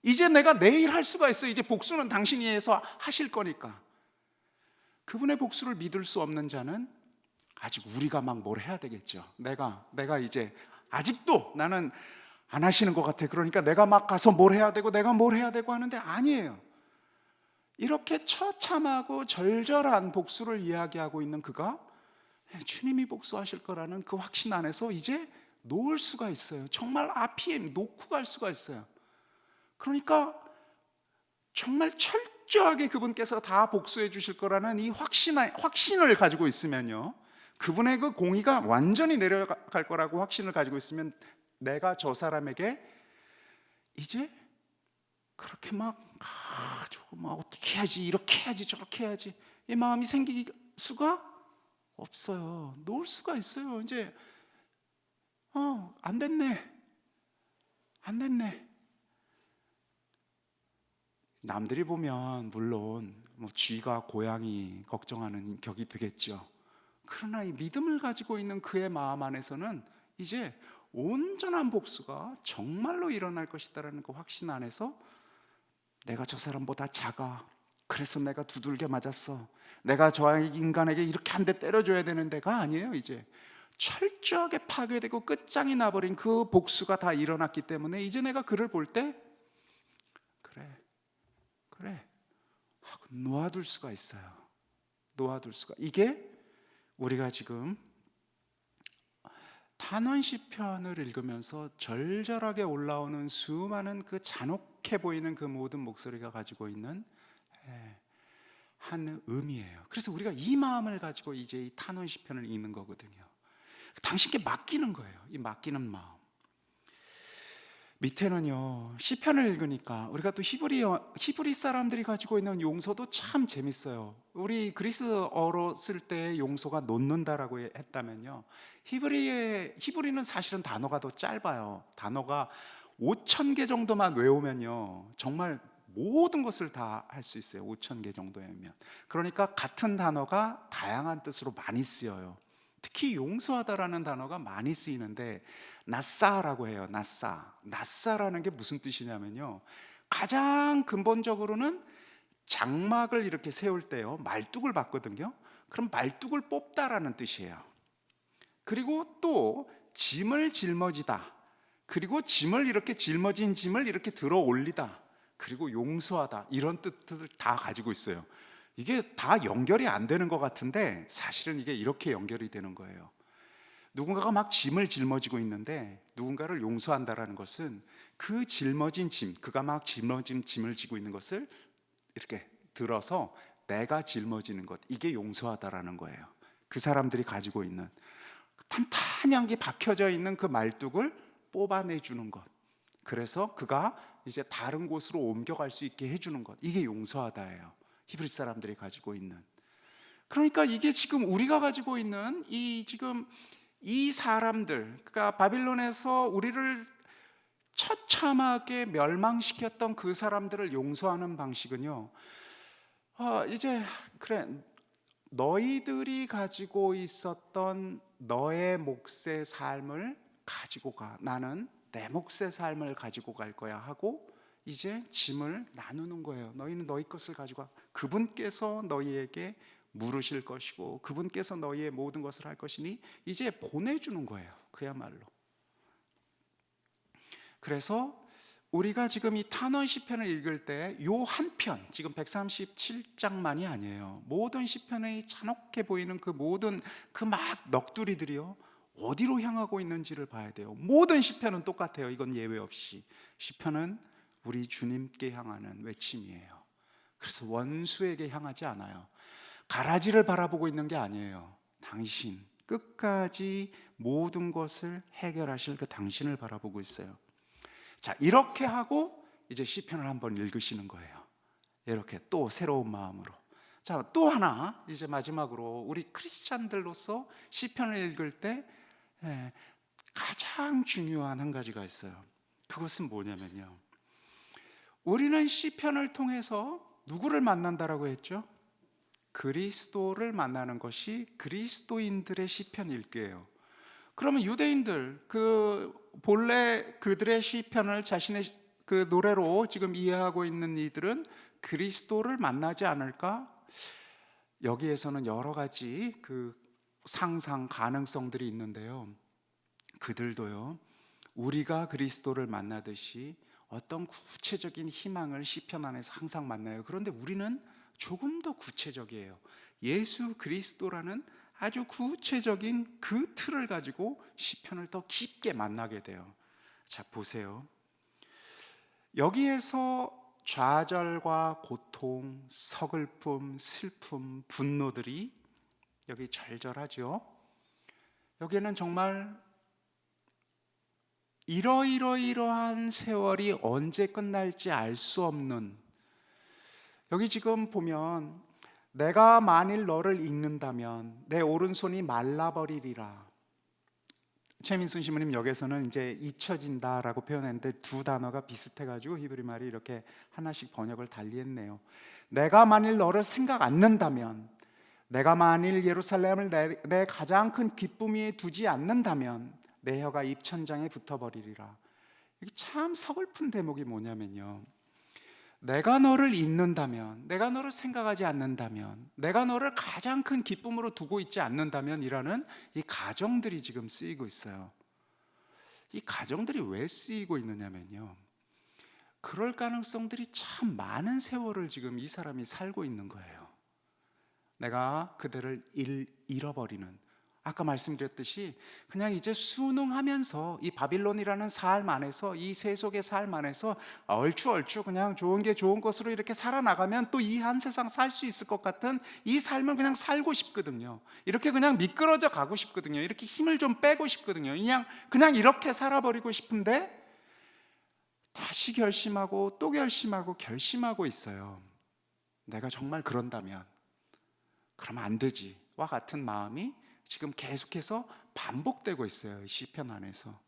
이제 내가 내일 할 수가 있어요. 이제 복수는 당신이 해서 하실 거니까. 그분의 복수를 믿을 수 없는 자는 아직 우리가 막 뭘 해야 되겠죠. 내가 이제 아직도 나는 안 하시는 것 같아. 그러니까 내가 막 가서 뭘 해야 되고 내가 뭘 해야 되고 하는데, 아니에요. 이렇게 처참하고 절절한 복수를 이야기하고 있는 그가 주님이 복수하실 거라는 그 확신 안에서 이제 놓을 수가 있어요. 정말 앞이 놓고 갈 수가 있어요. 그러니까 정말 철저하게 그분께서 다 복수해 주실 거라는 이 확신을 가지고 있으면요, 그분의 그 공의가 완전히 내려갈 거라고 확신을 가지고 있으면, 내가 저 사람에게 이제 그렇게 저거 어떻게 해야지, 이렇게 해야지, 저렇게 해야지, 이 마음이 생길 수가 없어요. 놓을 수가 있어요. 이제 안 됐네. 남들이 보면 물론 쥐가 고양이 걱정하는 격이 되겠죠. 그러나 이 믿음을 가지고 있는 그의 마음 안에서는 이제 온전한 복수가 정말로 일어날 것이다라는 그 확신 안에서, 내가 저 사람보다 작아, 그래서 내가 두들겨 맞았어, 내가 저 인간에게 이렇게 한 대 때려줘야 되는 데가 아니에요. 이제 철저하게 파괴되고 끝장이 나버린 그 복수가 다 일어났기 때문에 이제 내가 그를 볼 때 그래 하고 놓아둘 수가 있어요. 놓아둘 수가. 이게 우리가 지금 탄원 시편을 읽으면서 절절하게 올라오는 수많은 그 잔혹해 보이는 그 모든 목소리가 가지고 있는 한 의미예요. 그래서 우리가 이 마음을 가지고 이제 이 탄원 시편을 읽는 거거든요. 당신께 맡기는 거예요. 이 맡기는 마음. 밑에는요, 시편을 읽으니까 우리가 또 히브리 사람들이 가지고 있는 용서도 참 재밌어요. 우리 그리스어로 쓸 때 용서가 놓는다라고 했다면요, 히브리는 사실은 단어가 더 짧아요. 단어가 5,000개 정도만 외우면요, 정말 모든 것을 다 할 수 있어요. 5,000개 정도 외우면. 그러니까 같은 단어가 다양한 뜻으로 많이 쓰여요. 특히 용서하다라는 단어가 많이 쓰이는데, 나사라고 해요. 나사라는 게 무슨 뜻이냐면요, 가장 근본적으로는 장막을 이렇게 세울 때요, 말뚝을 받거든요. 그럼 말뚝을 뽑다라는 뜻이에요. 그리고 또 짐을 짊어지다, 그리고 짐을 이렇게 짊어진 짐을 이렇게 들어 올리다, 그리고 용서하다, 이런 뜻을 다 가지고 있어요. 이게 다 연결이 안 되는 것 같은데 사실은 이게 이렇게 연결이 되는 거예요. 누군가가 막 짐을 짊어지고 있는데 누군가를 용서한다라는 것은 그 짊어진 짐, 그가 막 짊어진 짐을 지고 있는 것을 이렇게 들어서 내가 짊어지는 것, 이게 용서하다라는 거예요. 그 사람들이 가지고 있는 탄탄하게 박혀져 있는 그 말뚝을 뽑아내주는 것, 그래서 그가 이제 다른 곳으로 옮겨갈 수 있게 해주는 것, 이게 용서하다예요. 히브리 사람들이 가지고 있는. 그러니까 이게 지금 우리가 가지고 있는 이 사람들, 그러니까 바빌론에서 우리를 처참하게 멸망시켰던 그 사람들을 용서하는 방식은요, 이제 그래, 너희들이 가지고 있었던 너의 몫의 삶을 가지고 가, 나는 내 몫의 삶을 가지고 갈 거야 하고 이제 짐을 나누는 거예요. 너희는 너희 것을 가지고 가. 그분께서 너희에게 물으실 것이고 그분께서 너희의 모든 것을 할 것이니 이제 보내주는 거예요. 그야말로. 그래서 우리가 지금 이 탄원 시편을 읽을 때 요 한 편, 지금 137장만이 아니에요. 모든 시편의 잔혹해 보이는 그 모든 그 막 넋두리들이요, 어디로 향하고 있는지를 봐야 돼요. 모든 시편은 똑같아요. 이건 예외 없이. 시편은 우리 주님께 향하는 외침이에요. 그래서 원수에게 향하지 않아요. 가라지를 바라보고 있는 게 아니에요. 당신, 끝까지 모든 것을 해결하실 그 당신을 바라보고 있어요. 자, 이렇게 하고 이제 시편을 한번 읽으시는 거예요. 이렇게 또 새로운 마음으로. 자, 또 하나 이제 마지막으로 우리 크리스찬들로서 시편을 읽을 때 가장 중요한 한 가지가 있어요. 그것은 뭐냐면요, 우리는 시편을 통해서 누구를 만난다라고 했죠? 그리스도를 만나는 것이 그리스도인들의 시편 읽기예요. 그러면 유대인들 본래 그들의 시편을 자신의 그 노래로 지금 이해하고 있는 이들은 그리스도를 만나지 않을까? 여기에서는 여러 가지 그 상상 가능성들이 있는데요, 그들도요, 우리가 그리스도를 만나듯이 어떤 구체적인 희망을 시편 안에서 항상 만나요. 그런데 우리는 조금 더 구체적이에요. 예수 그리스도라는 아주 구체적인 그 틀을 가지고 시편을 더 깊게 만나게 돼요. 자, 보세요. 여기에서 좌절과 고통, 서글픔, 슬픔, 분노들이 여기 절절하죠. 여기에는 정말 이러한 세월이 언제 끝날지 알 수 없는, 여기 지금 보면 내가 만일 너를 읽는다면 내 오른손이 말라버리리라. 최민순 신부님 여기서는 이제 잊혀진다라고 표현했는데 두 단어가 비슷해가지고 히브리 말이 이렇게 하나씩 번역을 달리했네요. 내가 만일 너를 생각 않는다면, 내가 만일 예루살렘을 내 가장 큰 기쁨이 두지 않는다면 내 혀가 입천장에 붙어버리리라. 이게 참 서글픈 대목이 뭐냐면요, 내가 너를 잊는다면, 내가 너를 생각하지 않는다면, 내가 너를 가장 큰 기쁨으로 두고 있지 않는다면 이라는 이 가정들이 지금 쓰이고 있어요. 이 가정들이 왜 쓰이고 있느냐면요, 그럴 가능성들이 참 많은 세월을 지금 이 사람이 살고 있는 거예요. 내가 그들을 잃어버리는, 아까 말씀드렸듯이 그냥 이제 순응하면서 이 바빌론이라는 삶 안에서, 이 세속의 삶 안에서 얼추 그냥 좋은 게 좋은 것으로 이렇게 살아나가면 또 이 한 세상 살 수 있을 것 같은 이 삶을 그냥 살고 싶거든요. 이렇게 그냥 미끄러져 가고 싶거든요. 이렇게 힘을 좀 빼고 싶거든요. 그냥 이렇게 살아버리고 싶은데 다시 결심하고 또 결심하고 있어요. 내가 정말 그런다면 그러면 안 되지와 같은 마음이 지금 계속해서 반복되고 있어요, 시편 안에서.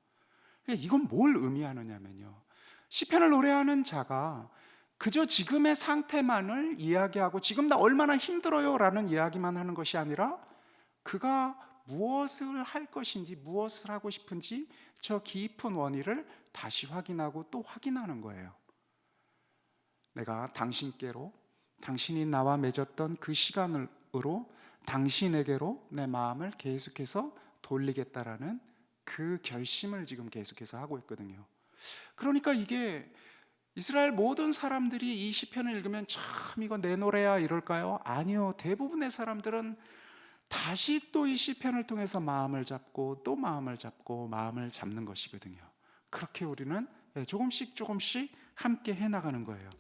이건 뭘 의미하느냐면요, 시편을 노래하는 자가 그저 지금의 상태만을 이야기하고 지금 나 얼마나 힘들어요 라는 이야기만 하는 것이 아니라 그가 무엇을 할 것인지, 무엇을 하고 싶은지 저 깊은 원의를 다시 확인하고 또 확인하는 거예요. 내가 당신께로, 당신이 나와 맺었던 그 시간으로 당신에게로 내 마음을 계속해서 돌리겠다라는 그 결심을 지금 계속해서 하고 있거든요. 그러니까 이게 이스라엘 모든 사람들이 이 시편을 읽으면 참 이거 내 노래야 이럴까요? 아니요. 대부분의 사람들은 다시 또 이 시편을 통해서 마음을 잡고 또 마음을 잡고 마음을 잡는 것이거든요. 그렇게 우리는 조금씩 함께 해나가는 거예요.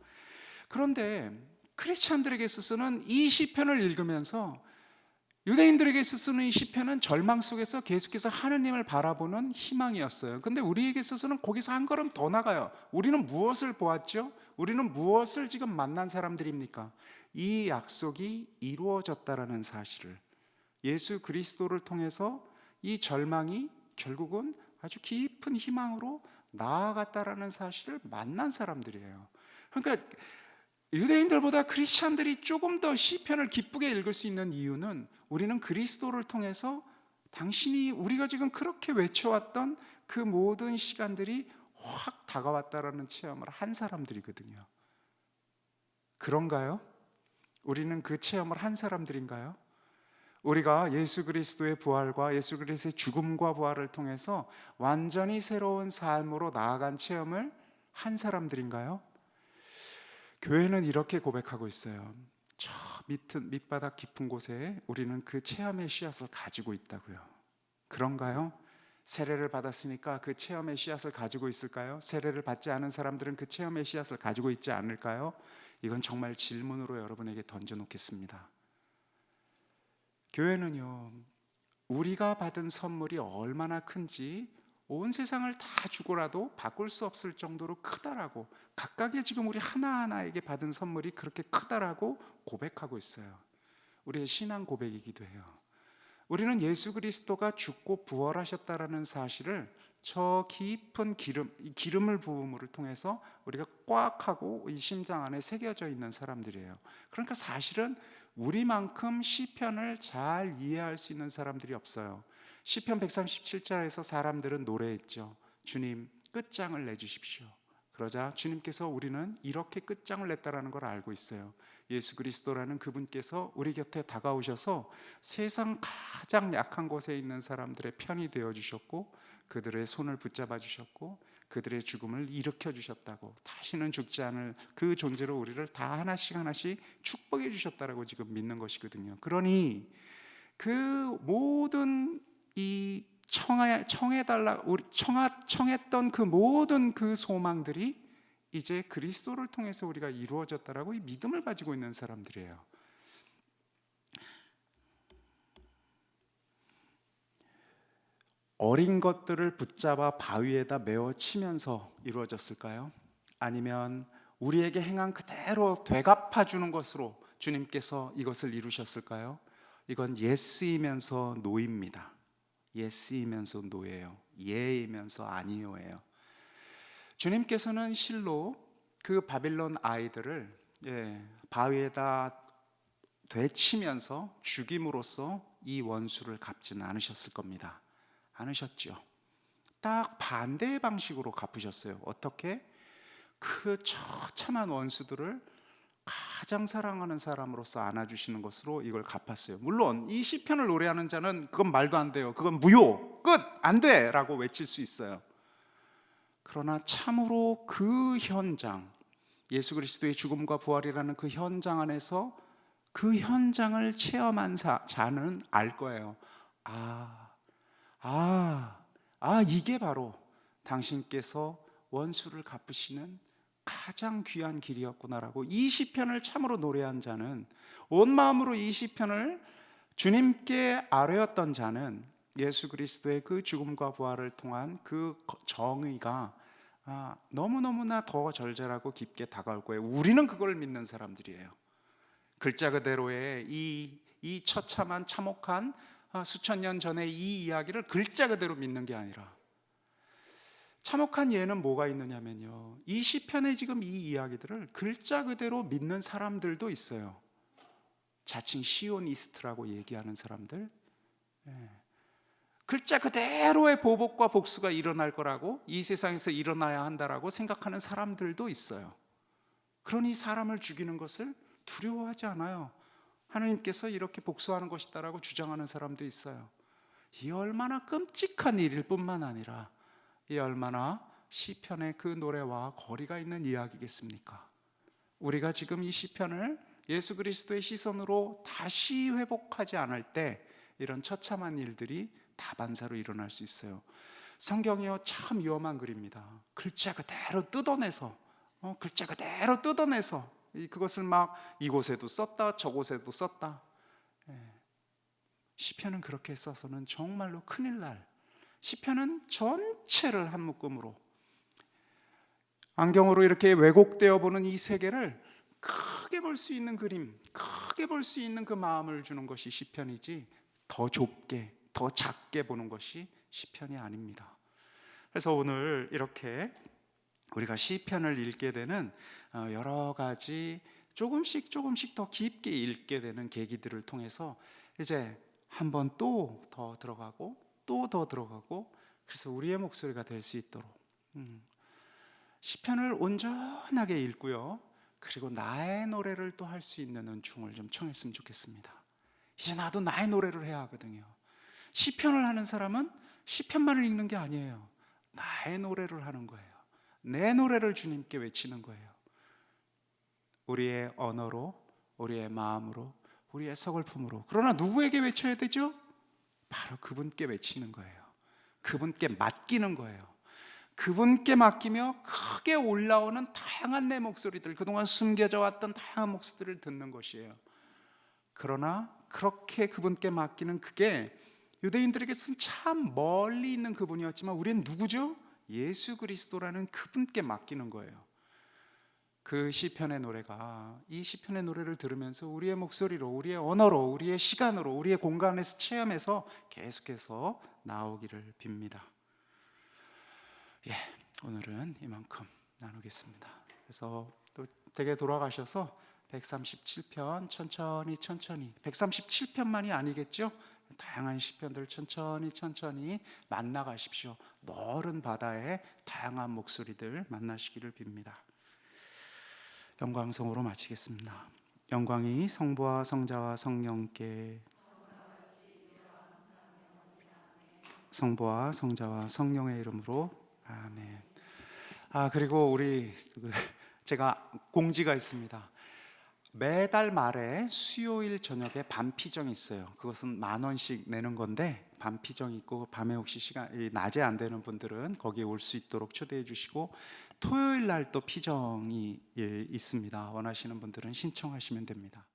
그런데 크리스찬들에게 있어서는 이 시편을 읽으면서, 유대인들에게 있어서는 이 시편은 절망 속에서 계속해서 하느님을 바라보는 희망이었어요. 근데 우리에게 있어서는 거기서 한 걸음 더 나가요. 우리는 무엇을 보았죠? 우리는 무엇을 지금 만난 사람들입니까? 이 약속이 이루어졌다라는 사실을, 예수 그리스도를 통해서 이 절망이 결국은 아주 깊은 희망으로 나아갔다라는 사실을 만난 사람들이에요. 그러니까 유대인들보다 크리스찬들이 조금 더 시편을 기쁘게 읽을 수 있는 이유는 우리는 그리스도를 통해서 당신이 우리가 지금 그렇게 외쳐왔던 그 모든 시간들이 확 다가왔다라는 체험을 한 사람들이거든요. 그런가요? 우리는 그 체험을 한 사람들인가요? 우리가 예수 그리스도의 부활과 예수 그리스도의 죽음과 부활을 통해서 완전히 새로운 삶으로 나아간 체험을 한 사람들인가요? 교회는 이렇게 고백하고 있어요. 저 밑바닥 깊은 곳에 우리는 그 체험의 씨앗을 가지고 있다고요. 그런가요? 세례를 받았으니까 그 체험의 씨앗을 가지고 있을까요? 세례를 받지 않은 사람들은 그 체험의 씨앗을 가지고 있지 않을까요? 이건 정말 질문으로 여러분에게 던져놓겠습니다. 교회는요, 우리가 받은 선물이 얼마나 큰지 온 세상을 다 주고라도 바꿀 수 없을 정도로 크다라고, 각각의 지금 우리 하나하나에게 받은 선물이 그렇게 크다라고 고백하고 있어요. 우리의 신앙 고백이기도 해요. 우리는 예수 그리스도가 죽고 부활하셨다라는 사실을 저 깊은 기름을 부음을 통해서 우리가 꽉 하고 이 심장 안에 새겨져 있는 사람들이에요. 그러니까 사실은 우리만큼 시편을 잘 이해할 수 있는 사람들이 없어요. 시편 137절에서 사람들은 노래했죠. 주님, 끝장을 내주십시오. 그러자 주님께서 우리는 이렇게 끝장을 냈다라는 걸 알고 있어요. 예수 그리스도라는 그분께서 우리 곁에 다가오셔서 세상 가장 약한 곳에 있는 사람들의 편이 되어 주셨고, 그들의 손을 붙잡아 주셨고, 그들의 죽음을 일으켜 주셨다고, 다시는 죽지 않을 그 존재로 우리를 다 하나씩 하나씩 축복해 주셨다라고 지금 믿는 것이거든요. 그러니 그 모든 이 청했던 그 모든 그 소망들이 이제 그리스도를 통해서 우리가 이루어졌다라고 이 믿음을 가지고 있는 사람들이에요. 어린 것들을 붙잡아 바위에다 메어 치면서 이루어졌을까요? 아니면 우리에게 행한 그대로 되갚아 주는 것으로 주님께서 이것을 이루셨을까요? 이건 예스이면서 노입니다. 예스이면서 노예요. 예이면서 아니요예요. 주님께서는 실로 그 바빌론 아이들을 바위에다 되치면서 죽임으로써 이 원수를 갚지는 않으셨을 겁니다. 않으셨죠. 딱 반대의 방식으로 갚으셨어요. 어떻게? 그 처참한 원수들을 가장 사랑하는 사람으로서 안아주시는 것으로 이걸 갚았어요. 물론 이 시편을 노래하는 자는 그건 말도 안 돼요, 그건 무효, 끝, 안 돼 라고 외칠 수 있어요. 그러나 참으로 그 현장, 예수 그리스도의 죽음과 부활이라는 그 현장 안에서 그 현장을 체험한 자는 알 거예요. 이게 바로 당신께서 원수를 갚으시는 가장 귀한 길이었구나라고, 이 시편을 참으로 노래한 자는, 온 마음으로 이 시편을 주님께 아뢰었던 자는 예수 그리스도의 그 죽음과 부활을 통한 그 정의가 너무너무나 더 절절하고 깊게 다가올 거예요. 우리는 그걸 믿는 사람들이에요. 글자 그대로의 이 처참한 참혹한 수천 년 전의 이 이야기를 글자 그대로 믿는 게 아니라, 참혹한 예는 뭐가 있느냐면요, 이 시편의 지금 이 이야기들을 글자 그대로 믿는 사람들도 있어요. 자칭 시오니스트라고 얘기하는 사람들, 글자 그대로의 보복과 복수가 일어날 거라고, 이 세상에서 일어나야 한다라고 생각하는 사람들도 있어요. 그러니 사람을 죽이는 것을 두려워하지 않아요. 하나님께서 이렇게 복수하는 것이다라고 주장하는 사람도 있어요. 이 얼마나 끔찍한 일일 뿐만 아니라 이 얼마나 시편의 그 노래와 거리가 있는 이야기겠습니까? 우리가 지금 이 시편을 예수 그리스도의 시선으로 다시 회복하지 않을 때 이런 처참한 일들이 다반사로 일어날 수 있어요. 성경이요, 참 위험한 글입니다. 글자 그대로 뜯어내서 그것을 막 이곳에도 썼다 저곳에도 썼다. 시편은 그렇게 써서는 정말로 큰일 날, 시편은 전체를 한 묶음으로 안경으로 이렇게 왜곡되어 보는 이 세계를 크게 볼 수 있는 그림, 크게 볼 수 있는 그 마음을 주는 것이 시편이지, 더 좁게 더 작게 보는 것이 시편이 아닙니다. 그래서 오늘 이렇게 우리가 시편을 읽게 되는 여러 가지 조금씩 더 깊게 읽게 되는 계기들을 통해서 이제 한 번 또 더 들어가고 또 더 들어가고, 그래서 우리의 목소리가 될 수 있도록 시편을 온전하게 읽고요, 그리고 나의 노래를 또 할 수 있는 은총을 좀 청했으면 좋겠습니다. 이제 나도 나의 노래를 해야 하거든요. 시편을 하는 사람은 시편만을 읽는 게 아니에요. 나의 노래를 하는 거예요. 내 노래를 주님께 외치는 거예요. 우리의 언어로, 우리의 마음으로, 우리의 서글픔으로. 그러나 누구에게 외쳐야 되죠? 바로 그분께 외치는 거예요. 그분께 맡기는 거예요. 그분께 맡기며 크게 올라오는 다양한 내 목소리들, 그동안 숨겨져 왔던 다양한 목소리들을 듣는 것이에요. 그러나 그렇게 그분께 맡기는 그게 유대인들에게서는 참 멀리 있는 그분이었지만 우리는 누구죠? 예수 그리스도라는 그분께 맡기는 거예요. 그 시편의 노래가, 이 시편의 노래를 들으면서 우리의 목소리로, 우리의 언어로, 우리의 시간으로, 우리의 공간에서 체험해서 계속해서 나오기를 빕니다. 오늘은 이만큼 나누겠습니다. 그래서 또 댁에 돌아가셔서 137편 천천히 137편만이 아니겠죠? 다양한 시편들 천천히 만나가십시오. 넓은 바다의 다양한 목소리들 만나시기를 빕니다. 영광성으로 마치겠습니다. 영광이 성부와 성자와 성령께, 성부와 성자와 성령의 이름으로 아멘. 그리고 제가 공지가 있습니다. 매달 말에 수요일 저녁에 반피정이 있어요. 그것은 10,000원씩 내는 건데, 반피정이 있고 밤에 혹시 낮에 안 되는 분들은 거기에 올 수 있도록 초대해 주시고, 토요일 날 또 피정이 있습니다. 원하시는 분들은 신청하시면 됩니다.